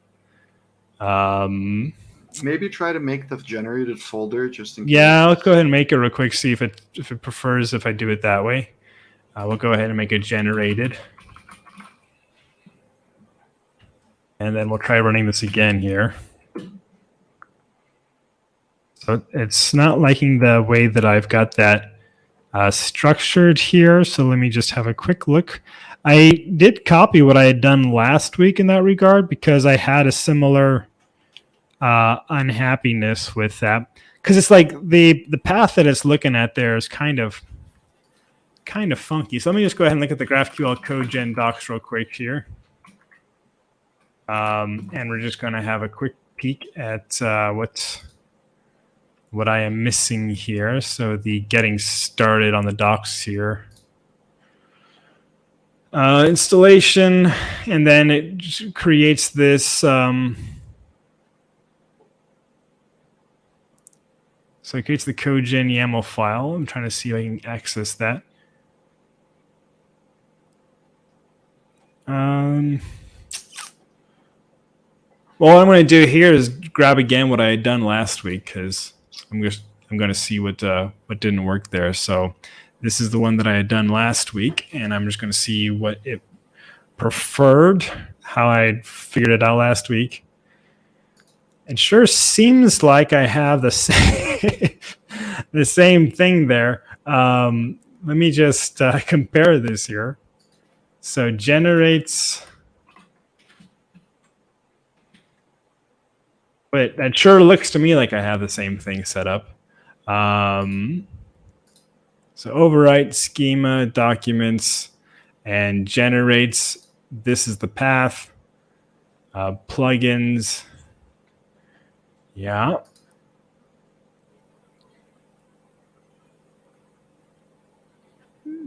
Speaker 2: Maybe try to make the generated folder just in case.
Speaker 3: Yeah, I'll go ahead and make it real quick, see if it prefers if I do it that way. We'll go ahead and make it generated. And then we'll try running this again here. So it's not liking the way that I've got that structured here. So let me just have a quick look. I did copy what I had done last week in that regard because I had a similar unhappiness with that. Because it's like the path that it's looking at there is kind of funky. So let me just go ahead and look at the GraphQL code gen docs real quick here. And we're just going to have a quick peek at what I am missing here. So the getting started on the docs here. Installation, and then it creates this so it creates the CodeGen YAML file. I'm trying to see if I can access that. Well, what I'm going to do here is grab again what I had done last week because I'm going to see what didn't work there. So this is the one that I had done last week, and I'm just going to see what it preferred, how I figured it out last week. It sure seems like I have the same, the same thing there. Let me just compare this here. So generates. But that sure looks to me like I have the same thing set up. So overwrite schema documents and generates. This is the path. Plugins. Yeah.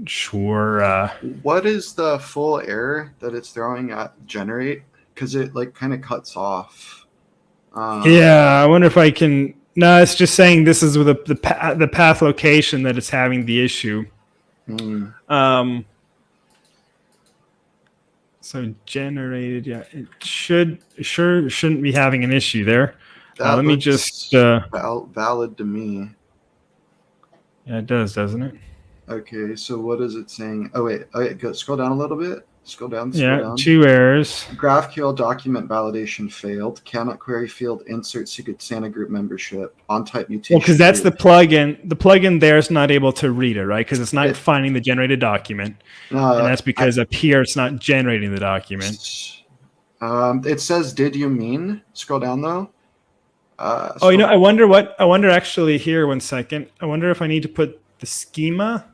Speaker 3: Sure.
Speaker 2: What is the full error that it's throwing at generate? Because it like kind of cuts off.
Speaker 3: Yeah, I wonder if I can. No, it's just saying this is with the path location that it's having the issue. So generated, yeah, it shouldn't be having an issue there. Let me just
Speaker 2: valid to me.
Speaker 3: Yeah, it does, doesn't it?
Speaker 2: Okay, so what is it saying? Oh wait, go scroll down a little bit. Scroll down.
Speaker 3: Yeah, 2 errors.
Speaker 2: GraphQL document validation failed. Cannot query field insert secret Santa group membership. On type mutation.
Speaker 3: Well, because that's the plugin. The plugin there is not able to read it, right? Because it's not finding the generated document, and that's because up here it's not generating the document.
Speaker 2: It says, "Did you mean?" Scroll down though.
Speaker 3: Oh, you know, I wonder actually here. 1 second. I wonder if I need to put the schema.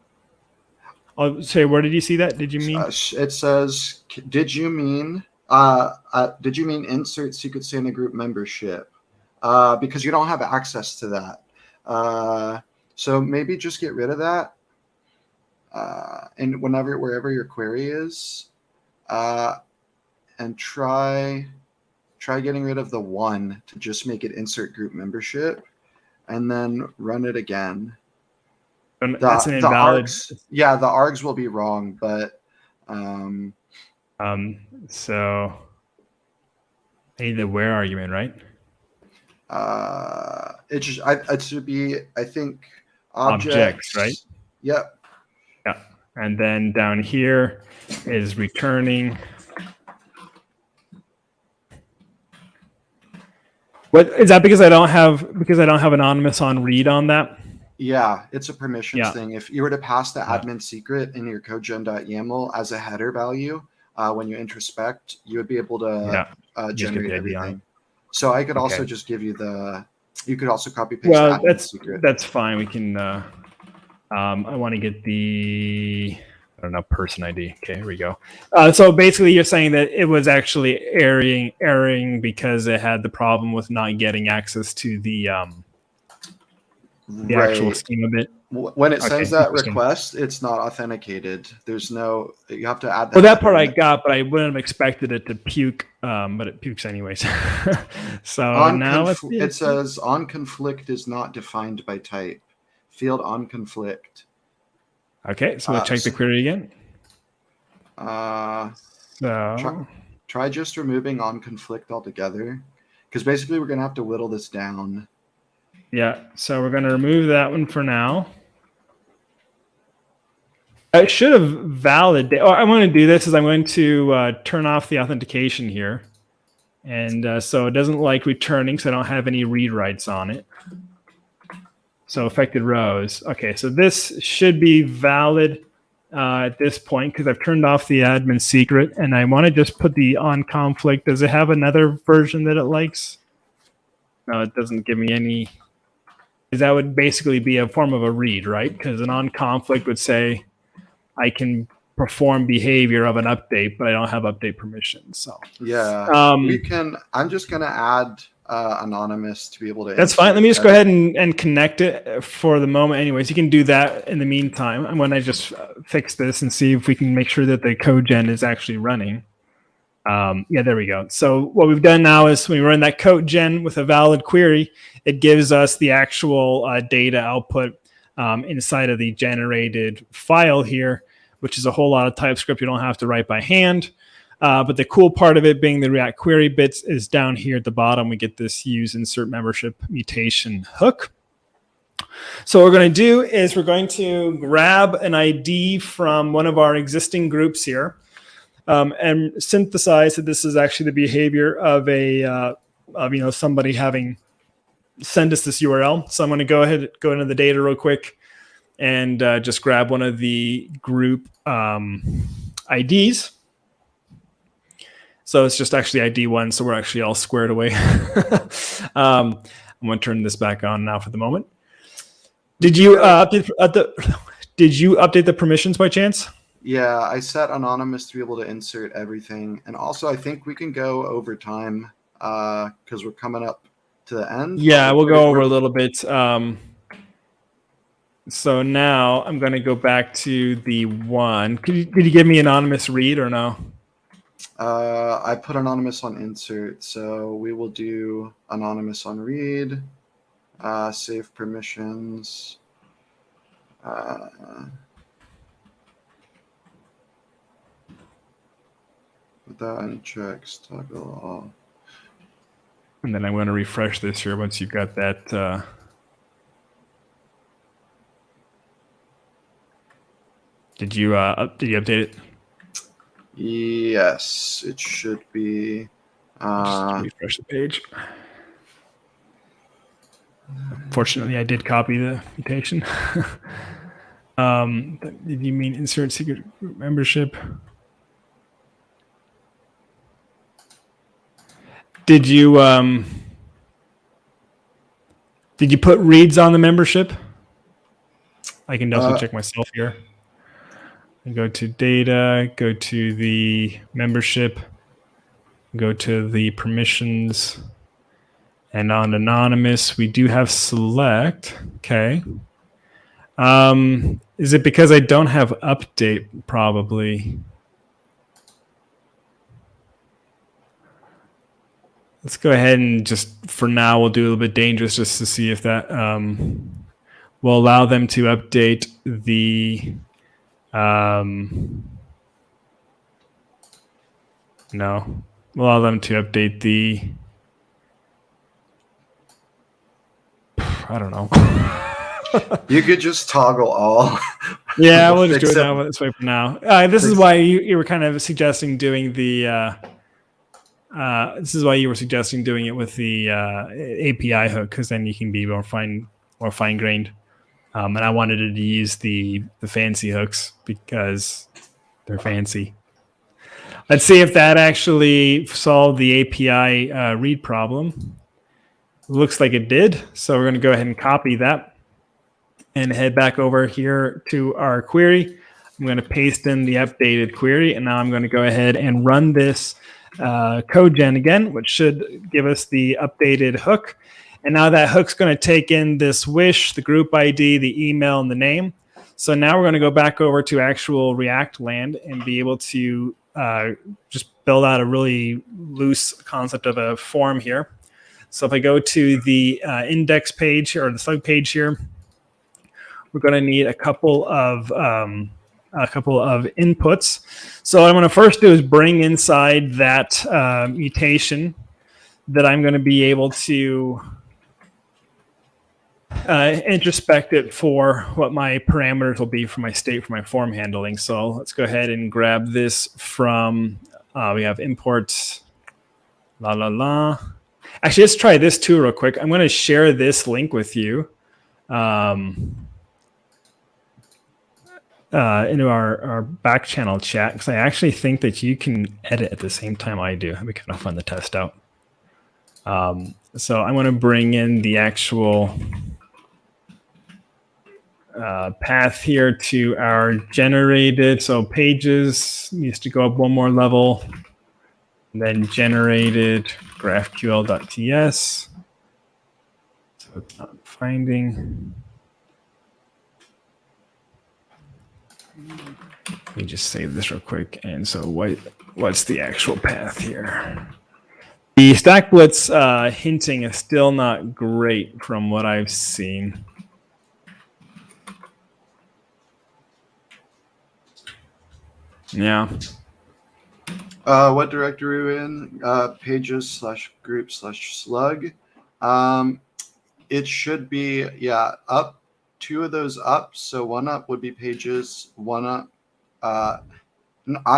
Speaker 3: I'll say, where did you see that? Did you mean?
Speaker 2: It says, "Did you mean? Did you mean insert secret Santa group membership?" Because you don't have access to that. So maybe just get rid of that. And wherever your query is, and try getting rid of the 1 to just make it insert group membership, and then run it again.
Speaker 3: That's an invalid.
Speaker 2: The args will be wrong, but
Speaker 3: so I need the where argument, right?
Speaker 2: It should be, I think,
Speaker 3: objects, right?
Speaker 2: Yep.
Speaker 3: Yeah, and then down here is returning. What is that? Because I don't have anonymous on read on that.
Speaker 2: Yeah, it's a permissions thing. If you were to pass the admin secret in your codegen.yaml as a header value, when you introspect, you would be able to generate everything. So I could also just give you you could also copy paste the admin secret.
Speaker 3: That's fine. We can, I want to get the
Speaker 1: I don't know, person ID. Okay, here we go. So basically, you're saying that it was actually erring because it had the problem with not getting access to the actual
Speaker 2: Right.
Speaker 1: schema bit.
Speaker 2: When it sends
Speaker 1: Okay,
Speaker 2: that
Speaker 1: interesting.
Speaker 2: request, it's not authenticated. There's no. You have to add that.
Speaker 1: Well, that
Speaker 2: to
Speaker 1: part
Speaker 2: the-
Speaker 1: I got, but I wouldn't have expected it to puke. But it pukes anyways. So
Speaker 2: On
Speaker 1: now let's see.
Speaker 2: it says on conflict is not defined by type. Field on conflict.
Speaker 1: Okay, so we'll check the query again. So
Speaker 2: Try just removing on conflict altogether, because basically we're gonna have to whittle this down.
Speaker 1: yeah, so we're going to remove that one for now. I should have validated. Oh, I'm going to do this is I'm going to turn off the authentication here. And so it doesn't like returning, so I don't have any read writes on it. So affected rows. Okay, so this should be valid at this point because I've turned off the admin secret, and I want to just put the on conflict. Does it have another version that it likes? No, it doesn't give me any. Because that would basically be a form of a read, right? Because an on conflict would say I can perform behavior of an update, but I don't have update permissions. So
Speaker 2: yeah, we can. I'm just gonna add anonymous to be able to.
Speaker 1: That's fine. Let me just go ahead and connect it for the moment. Anyways, you can do that in the meantime. I'm going to just fix this and see if we can make sure that the code gen is actually running. Yeah, there we go. So what we've done now is when we run that code gen with a valid query, it gives us the actual data output inside of the generated file here, which is a whole lot of TypeScript you don't have to write by hand. But the cool part of it being the React query bits is down here at the bottom. We get this use insert membership mutation hook. So what we're going to do is we're going to grab an ID from one of our existing groups here and synthesize that this is actually the behavior of somebody having send us this URL. So I'm going to go into the data real quick and just grab one of the group IDs. So it's just actually ID 1, so we're actually all squared away. I'm going to turn this back on now for the moment. Did you update the permissions by chance?
Speaker 2: Yeah, I set anonymous to be able to insert everything, and also I think we can go over time because we're coming up to the end.
Speaker 1: Yeah, we'll go over a little bit. So now I'm going to go back to the one. Could you give me anonymous read or no?
Speaker 2: I put anonymous on insert, so we will do anonymous on read, save permissions. Put that in checks, toggle off.
Speaker 1: And then I'm going to refresh this here once you've got that. Did you update it?
Speaker 2: Yes, it should be.
Speaker 1: Just refresh the page. Fortunately, I did copy the mutation. Did you mean insert secret group membership? Did you put reads on the membership? I can also check myself here. I go to data, go to the membership, go to the permissions, and on anonymous, we do have select. Okay. Is it because I don't have update? Probably. Let's go ahead and just, for now, we'll do a little bit dangerous just to see if that will allow them to update the no. We'll allow them to update the I don't know.
Speaker 2: You could just toggle all.
Speaker 1: Yeah, we'll just do it now this way for now. This is why you were kind of suggesting doing the this is why you were suggesting doing it with the API hook, because then you can be more fine-grained. And I wanted to use the fancy hooks because they're fancy. Let's see if that actually solved the API read problem. Looks like it did. So we're going to go ahead and copy that and head back over here to our query. I'm going to paste in the updated query, and now I'm going to go ahead and run this code gen again, which should give us the updated hook. And now that hook's going to take in this wish, the group ID, the email, and the name. So now we're going to go back over to actual React land and be able to just build out a really loose concept of a form here. So if I go to the index page or the sub page here, we're going to need a couple of inputs. So what I'm going to first do is bring inside that mutation that I'm going to be able to introspect it for what my parameters will be for my state for my form handling. So let's go ahead and grab this from, we have import, Actually, let's try this too real quick. I'm going to share this link with you into our back channel chat, because I actually think that you can edit at the same time I do. It'd be kind of fun to test out. So I'm going to bring in the actual path here to our generated. So pages needs to go up one more level, and then generated GraphQL.ts. So it's not finding. Let me just save this real quick. And so what's the actual path here? The stack blitz hinting is still not great from what I've seen. Yeah.
Speaker 2: What directory are we in? Pages/group/slug. It should be, yeah, up. Two of those up. So one up would be pages, one up. I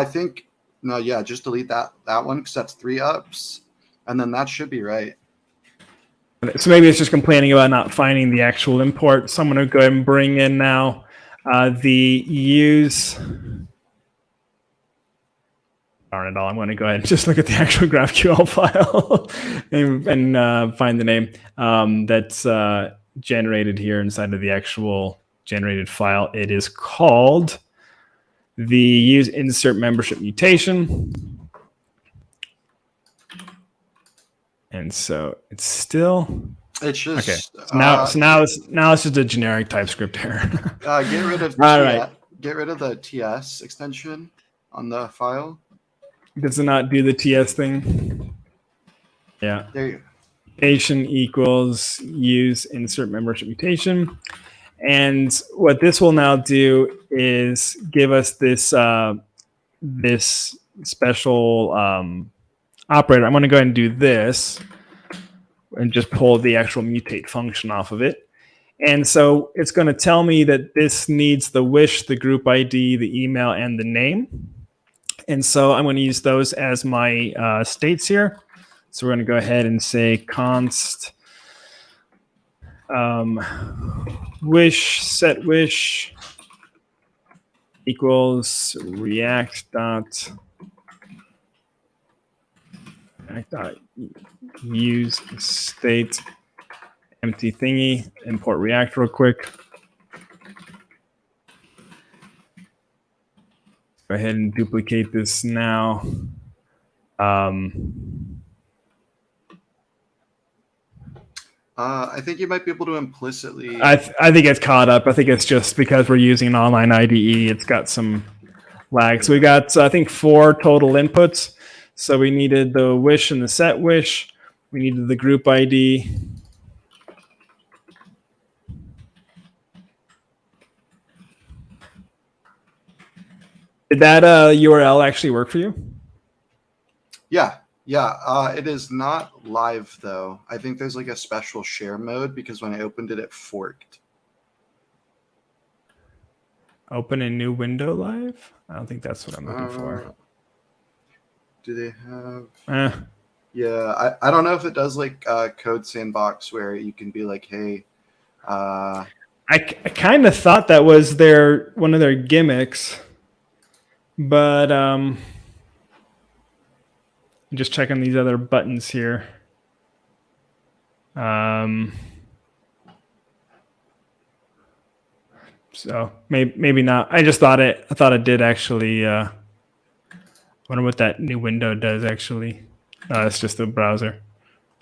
Speaker 2: think, no, yeah, just delete that one because that's 3 ups. And then that should be right.
Speaker 1: So maybe it's just complaining about not finding the actual import. So I'm going to go ahead and bring in now the use. Darn it all. I'm going to go ahead and just look at the actual GraphQL file and find the name that's generated here inside of the actual generated file. It is called the use insert membership mutation. And so it's still
Speaker 2: It's just
Speaker 1: okay. So now it's just a generic TypeScript error.
Speaker 2: Get rid of get rid of the TS extension on the file.
Speaker 1: Does it not do the TS thing? Yeah.
Speaker 2: There you go.
Speaker 1: Mutation equals use insert membership mutation. And what this will now do is give us this this special operator. I'm going to go ahead and do this and just pull the actual mutate function off of it. And so it's going to tell me that this needs the wish, the group ID, the email, and the name. And so I'm going to use those as my states here. So we're going to go ahead and say const wish set wish equals react dot use state empty thingy. Import React real quick. Go ahead and duplicate this now.
Speaker 2: I think you might be able to implicitly.
Speaker 1: I think it's caught up. I think it's just because we're using an online IDE. It's got some lag. So we got, I think, 4 total inputs. So we needed the wish and the set wish. We needed the group ID. Did that URL actually work for you?
Speaker 2: Yeah. It is not live though. I think there's like a special share mode because when I opened it, it forked.
Speaker 1: Open a new window live? I don't think that's what I'm looking for.
Speaker 2: Do they have? Yeah, I don't know if it does like Code Sandbox where you can be like, hey.
Speaker 1: I kind of thought that was one of their gimmicks, but I'm just checking these other buttons here. So
Speaker 3: So maybe not. I thought it did actually. Wonder what that new window does actually. No, it's just the browser.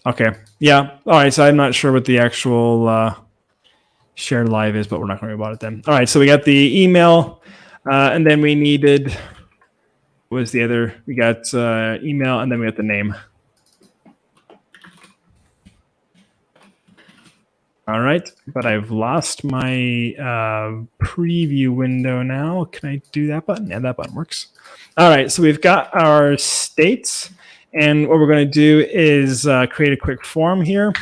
Speaker 3: Okay. Yeah. All right. So I'm not sure what the actual share live is, but we're not going to worry about it then. All right. So we got the email, and then we needed. What was the other? We got email, and then we got the name. All right, but I've lost my preview window now. Can I do that button? Yeah, that button works. All right, so we've got our states, and what we're going to do is create a quick form here.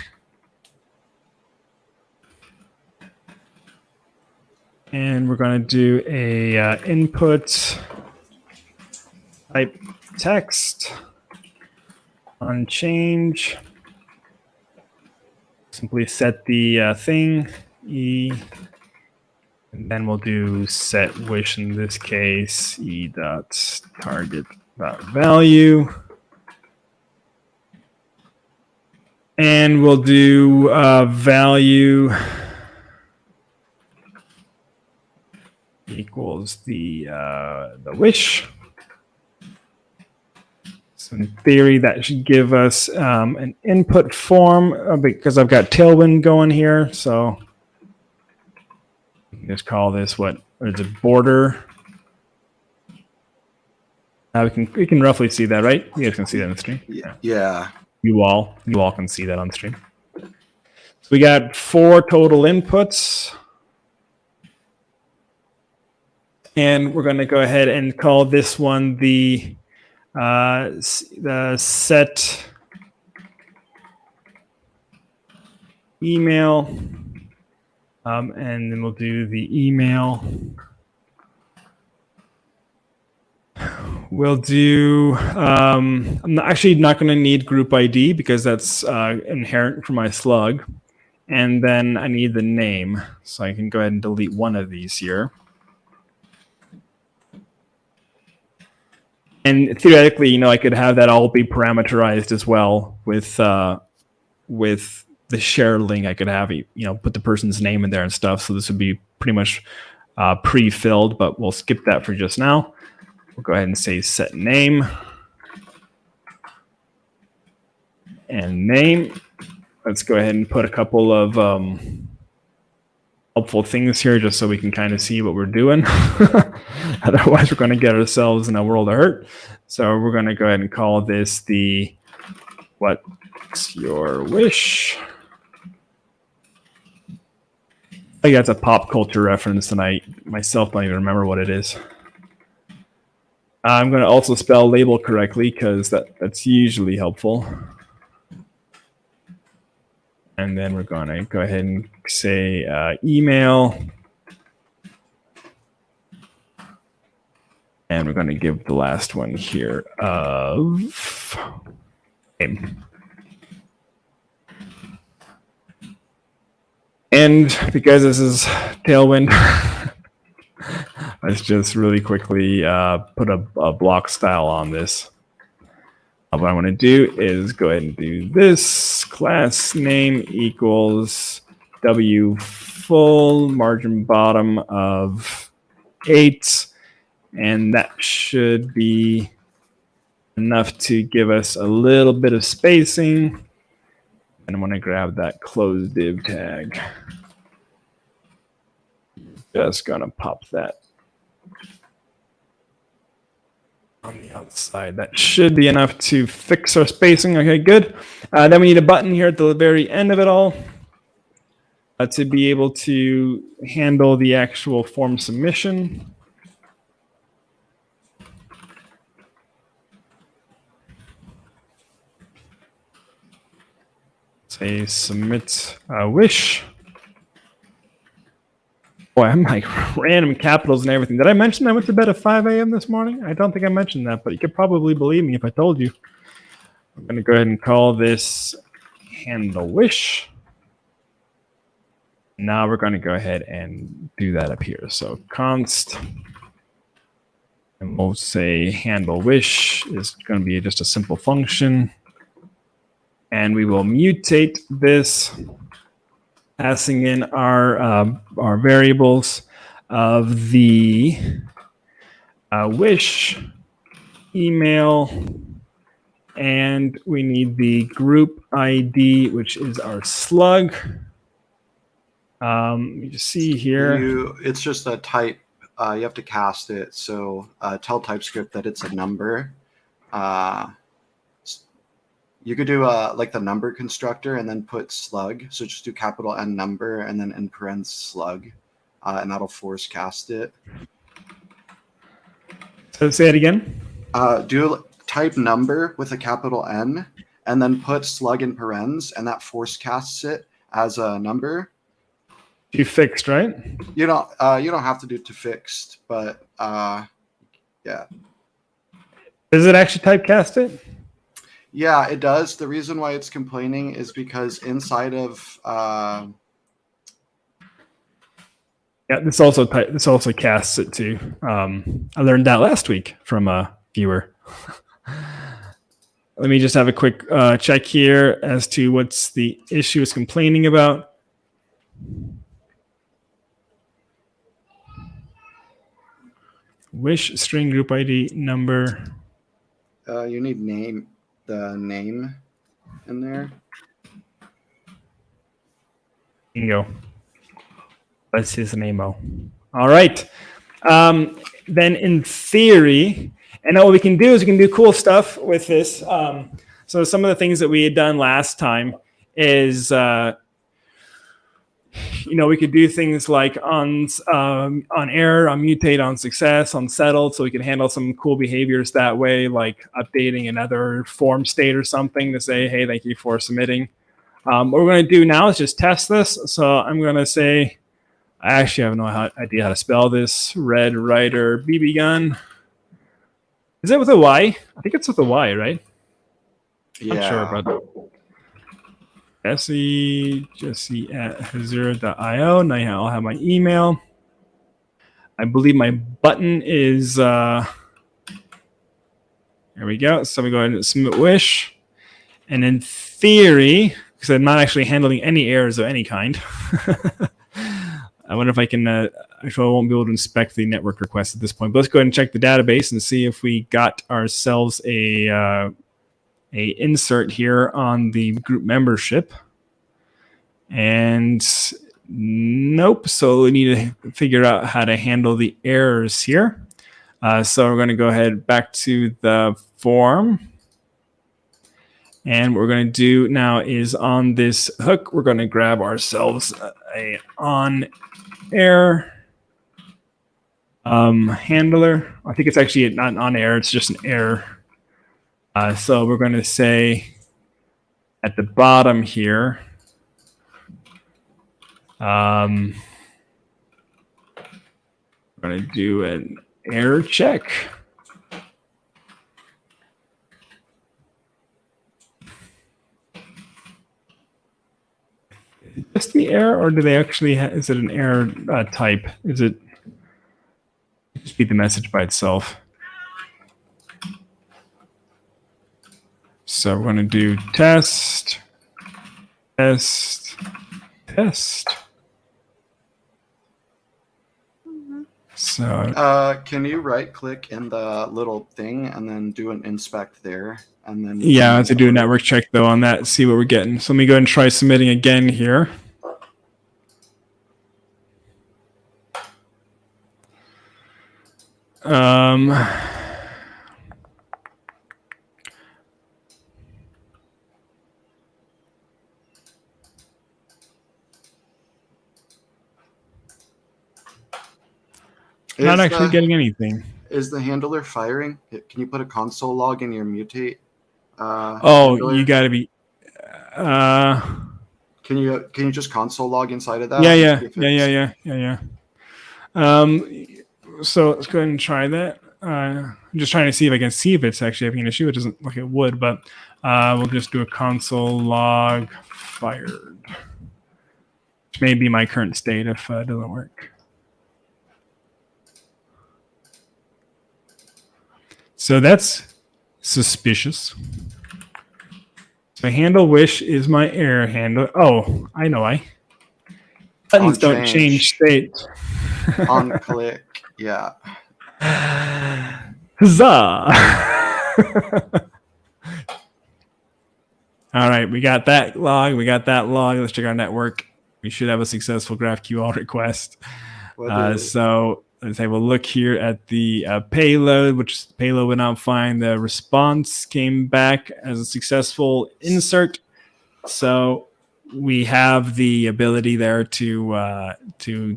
Speaker 3: And we're going to do a input type text on change. Simply set the thing, E, and then we'll do set wish in this case, E dot target dot value. And we'll do value equals the wish. So in theory, that should give us an input form because I've got Tailwind going here. So just call this what is it, border. We can roughly see that, right? You guys can see that on the screen.
Speaker 2: Yeah.
Speaker 3: You all can see that on the stream. So we got 4 total inputs. And we're going to go ahead and call this one the set email. And then we'll do the email. We'll do, I'm actually not going to need group ID because that's inherent for my slug. And then I need the name. So I can go ahead and delete one of these here. And theoretically, I could have that all be parameterized as well with the share link. I could have, put the person's name in there and stuff. So this would be pretty much pre-filled, but we'll skip that for just now. We'll go ahead and say set name and name. Let's go ahead and put a couple of helpful things here just so we can kind of see what we're doing. Otherwise, we're going to get ourselves in a world of hurt. So we're going to go ahead and call this the what's your wish? I think that's a pop culture reference, and I myself don't even remember what it is. I'm going to also spell label correctly because that's usually helpful. And then we're going to go ahead and say email. And we're going to give the last one here of name. And because this is Tailwind, let's just really quickly put a block style on this. What I want to do is go ahead and do this. Class name equals W full margin bottom of 8. And that should be enough to give us a little bit of spacing. And I'm going to grab that close div tag. Just going to pop that on the outside. That should be enough to fix our spacing. Okay, good. Then we need a button here at the very end of it all to be able to handle the actual form submission. Say submit wish. Boy, I'm like random capitals and everything. Did I mention I went to bed at 5 a.m. this morning? I don't think I mentioned that, but you could probably believe me if I told you. I'm going to go ahead and call this handle wish. Now we're going to go ahead and do that up here. So const, and we'll say handle wish is going to be just a simple function. And we will mutate this, passing in our variables.
Speaker 1: of the wish email, and we need the group ID, which is our slug. Let me just see here.
Speaker 2: It's just a type. You have to cast it. So tell TypeScript that it's a number. You could do like the number constructor and then put slug. So just do capital N number and then in parens slug, and that'll force cast it.
Speaker 1: So say it again.
Speaker 2: Do type number with a capital N and then put slug in parens, and that force casts it as a number.
Speaker 1: You fixed, right?
Speaker 2: You don't have to do to fixed, but yeah.
Speaker 1: Does it actually typecast it?
Speaker 2: Yeah, it does. The reason why it's complaining is because inside of
Speaker 1: yeah, this also casts it too. I learned that last week from a viewer. Let me just have a quick check here as to what's the issue is complaining about. Wish string group ID number.
Speaker 2: You need the name in there.
Speaker 1: Bingo. That's his name-o. All right. Then in theory, and what we can do is we can do cool stuff with this. So some of the things that we had done last time is, we could do things like on error, on mutate, on success, on settled, so we can handle some cool behaviors that way, like updating another form state or something to say, hey, thank you for submitting. What we're going to do now is just test this. So I'm going to say, I actually have no idea how to spell this. Red Ryder BB gun. Is it with a Y? I think it's with a Y, right?
Speaker 2: Yeah.
Speaker 1: I'm sure about that. Jesse at Hasura.io. Now I'll have my email. I believe my button is, there we go. So we go ahead and submit wish. And in theory, because I'm not actually handling any errors of any kind, I wonder if I can, actually I won't be able to inspect the network request at this point, but let's go ahead and check the database and see if we got ourselves a insert here on the group membership. And nope, so we need to figure out how to handle the errors here. So we're going to go ahead back to the form. And what we're going to do now is on this hook, we're going to grab ourselves a on air handler. I think it's actually not on air, it's just an error. So we're going to say at the bottom here, we're going to do an error check. Is the error, or do they actually is it an error type? Is it just be the message by itself? So we're going to do test. So
Speaker 2: can you right click in the little thing and then do an inspect there? And then
Speaker 1: yeah, I have to do a network check though on that, see what we're getting. So let me go ahead and try submitting again here. Not actually getting anything.
Speaker 2: Is the handler firing? Can you put a console log in your mutate?
Speaker 1: Handler? You got to be.
Speaker 2: Can you just console log inside of that?
Speaker 1: Yeah. So let's go ahead and try that. I'm just trying to see if I can see if it's actually having an issue. It doesn't look like it would, but we'll just do a console log fired, which may be my current state if it doesn't work. So that's suspicious. So handle wish is my error handler. Oh, I know why.
Speaker 3: Buttons don't change state.
Speaker 2: On click, yeah.
Speaker 3: Huzzah! All right, we got that log. Let's check our network. We should have a successful GraphQL request. So let's have a look here at the payload, which the payload went out fine. The response came back as a successful insert. So we have the ability there to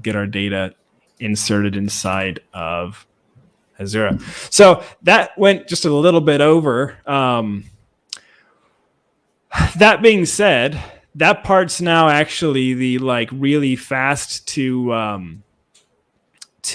Speaker 3: get our data inserted inside of Hasura. So that went just a little bit over. That being said, that part's now actually the like really fast to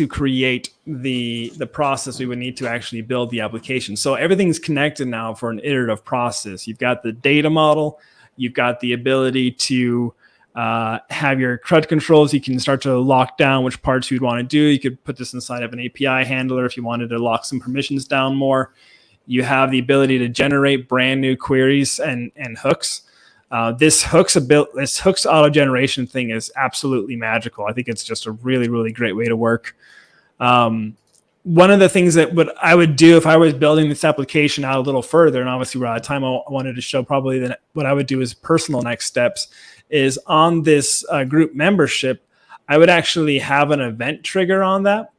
Speaker 3: create the process we would need to actually build the application. So everything's connected now for an iterative process. You've got the data model, you've got the ability to have your CRUD controls. You can start to lock down which parts you'd want to do. You could put this inside of an API handler if you wanted to lock some permissions down more. You have the ability to generate brand new queries and hooks. This hooks auto generation thing is absolutely magical. I think it's just a really, really great way to work. One of the things that I would do if I was building this application out a little further, and obviously we're out of time, I wanted to show probably that what I would do as personal next steps is on this group membership, I would actually have an event trigger on that.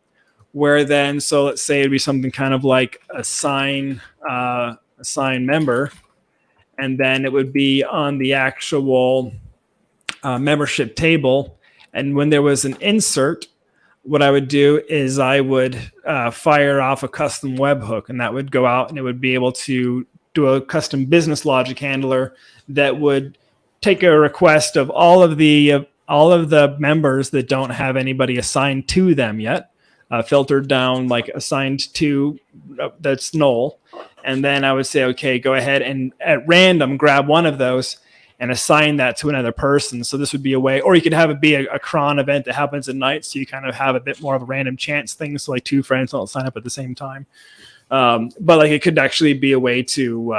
Speaker 3: Where then, so let's say it'd be something kind of like assign member, and then it would be on the actual membership table. And when there was an insert, what I would do is I would fire off a custom webhook, and that would go out and it would be able to do a custom business logic handler that would take a request of all of the members that don't have anybody assigned to them yet. Filtered down, like assigned to that's null. And then I would say, okay, go ahead and at random grab one of those and assign that to another person. So this would be a way, or you could have it be a cron event that happens at night. So you kind of have a bit more of a random chance thing. So like two friends don't sign up at the same time. But like it could actually be a way to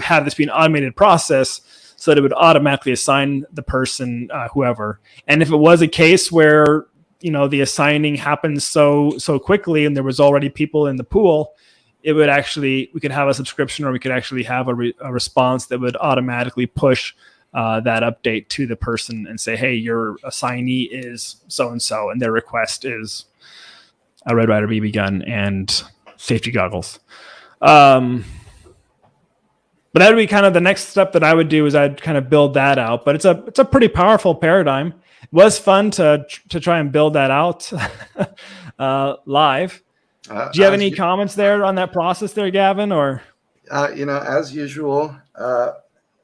Speaker 3: have this be an automated process so that it would automatically assign the person, whoever. And if it was a case where the assigning happens so quickly and there was already people in the pool, we could have a subscription, or we could actually have a response that would automatically push that update to the person and say, hey, your assignee is so-and-so, and their request is a Red Ryder BB gun and safety goggles. But that would be kind of the next step that I would do, is I'd kind of build that out. But it's a pretty powerful paradigm. It was fun to try and build that out live. Do you have any comments there on that process there, Gavin? Or
Speaker 2: as usual, the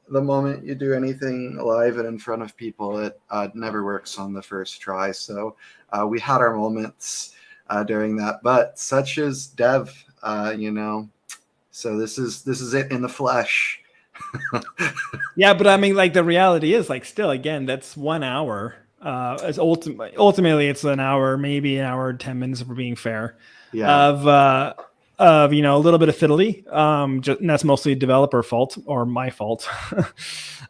Speaker 2: moment you do anything live and in front of people, it never works on the first try. So we had our moments during that, but such is dev, So this is it in the flesh.
Speaker 3: Yeah, but I mean, like the reality is, like, still, again, that's 1 hour. It's ultimately it's an hour, maybe an hour, 10 minutes if we're being fair.
Speaker 2: Yeah.
Speaker 3: Of a little bit of fiddly. And that's mostly developer fault or my fault.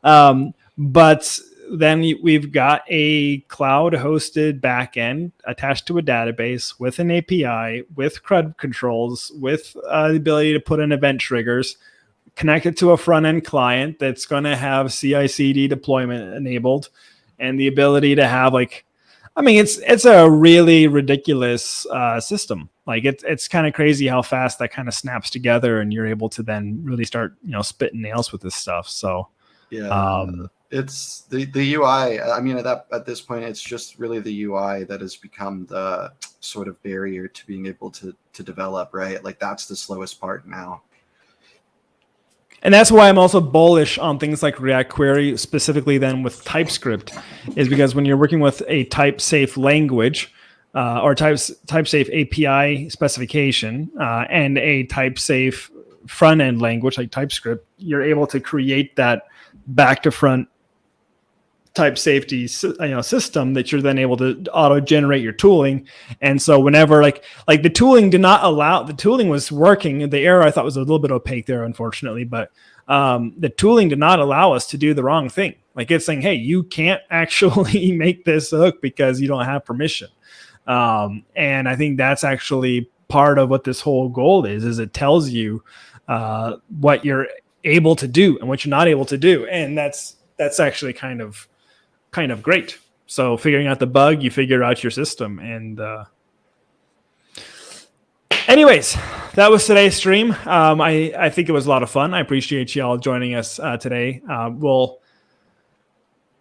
Speaker 3: But then we've got a cloud hosted backend attached to a database with an API, with CRUD controls, with the ability to put in event triggers, connected to a front end client that's going to have CI/CD deployment enabled, and the ability to have it's a really ridiculous system. Like it's kind of crazy how fast that kind of snaps together, and you're able to then really start spitting nails with this stuff. So
Speaker 2: yeah. It's the UI. I mean, at this point, it's just really the UI that has become the sort of barrier to being able to develop, right? Like that's the slowest part now.
Speaker 3: And that's why I'm also bullish on things like React Query, specifically then with TypeScript, is because when you're working with a type-safe language or type-safe API specification and a type-safe front-end language like TypeScript, you're able to create that back-to-front type safety system that you're then able to auto generate your tooling. And so whenever like the tooling was working, the error I thought was a little bit opaque there, unfortunately, but the tooling did not allow us to do the wrong thing. Like it's saying, hey, you can't actually make this hook because you don't have permission. And I think that's actually part of what this whole goal is it tells you what you're able to do and what you're not able to do. And that's actually kind of great. So figuring out the bug, you figure out your system. And anyways, that was today's stream. I think it was a lot of fun. I appreciate you all joining us today.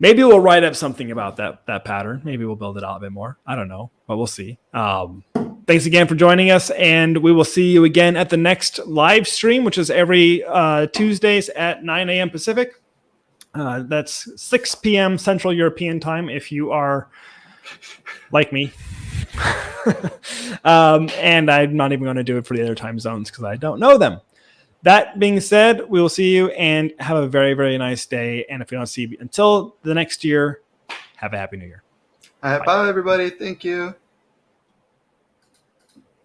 Speaker 3: Maybe we'll write up something about that pattern. Maybe we'll build it out a bit more. I don't know, but we'll see. Thanks again for joining us, and we will see you again at the next live stream, which is every Tuesdays at 9 a.m. Pacific. That's 6 p.m. Central European time if you are like me. And I'm not even going to do it for the other time zones because I don't know them. That being said, we will see you and have a very, very nice day. And if we don't see you until the next year, have a happy new year.
Speaker 2: Bye, everybody. Thank you.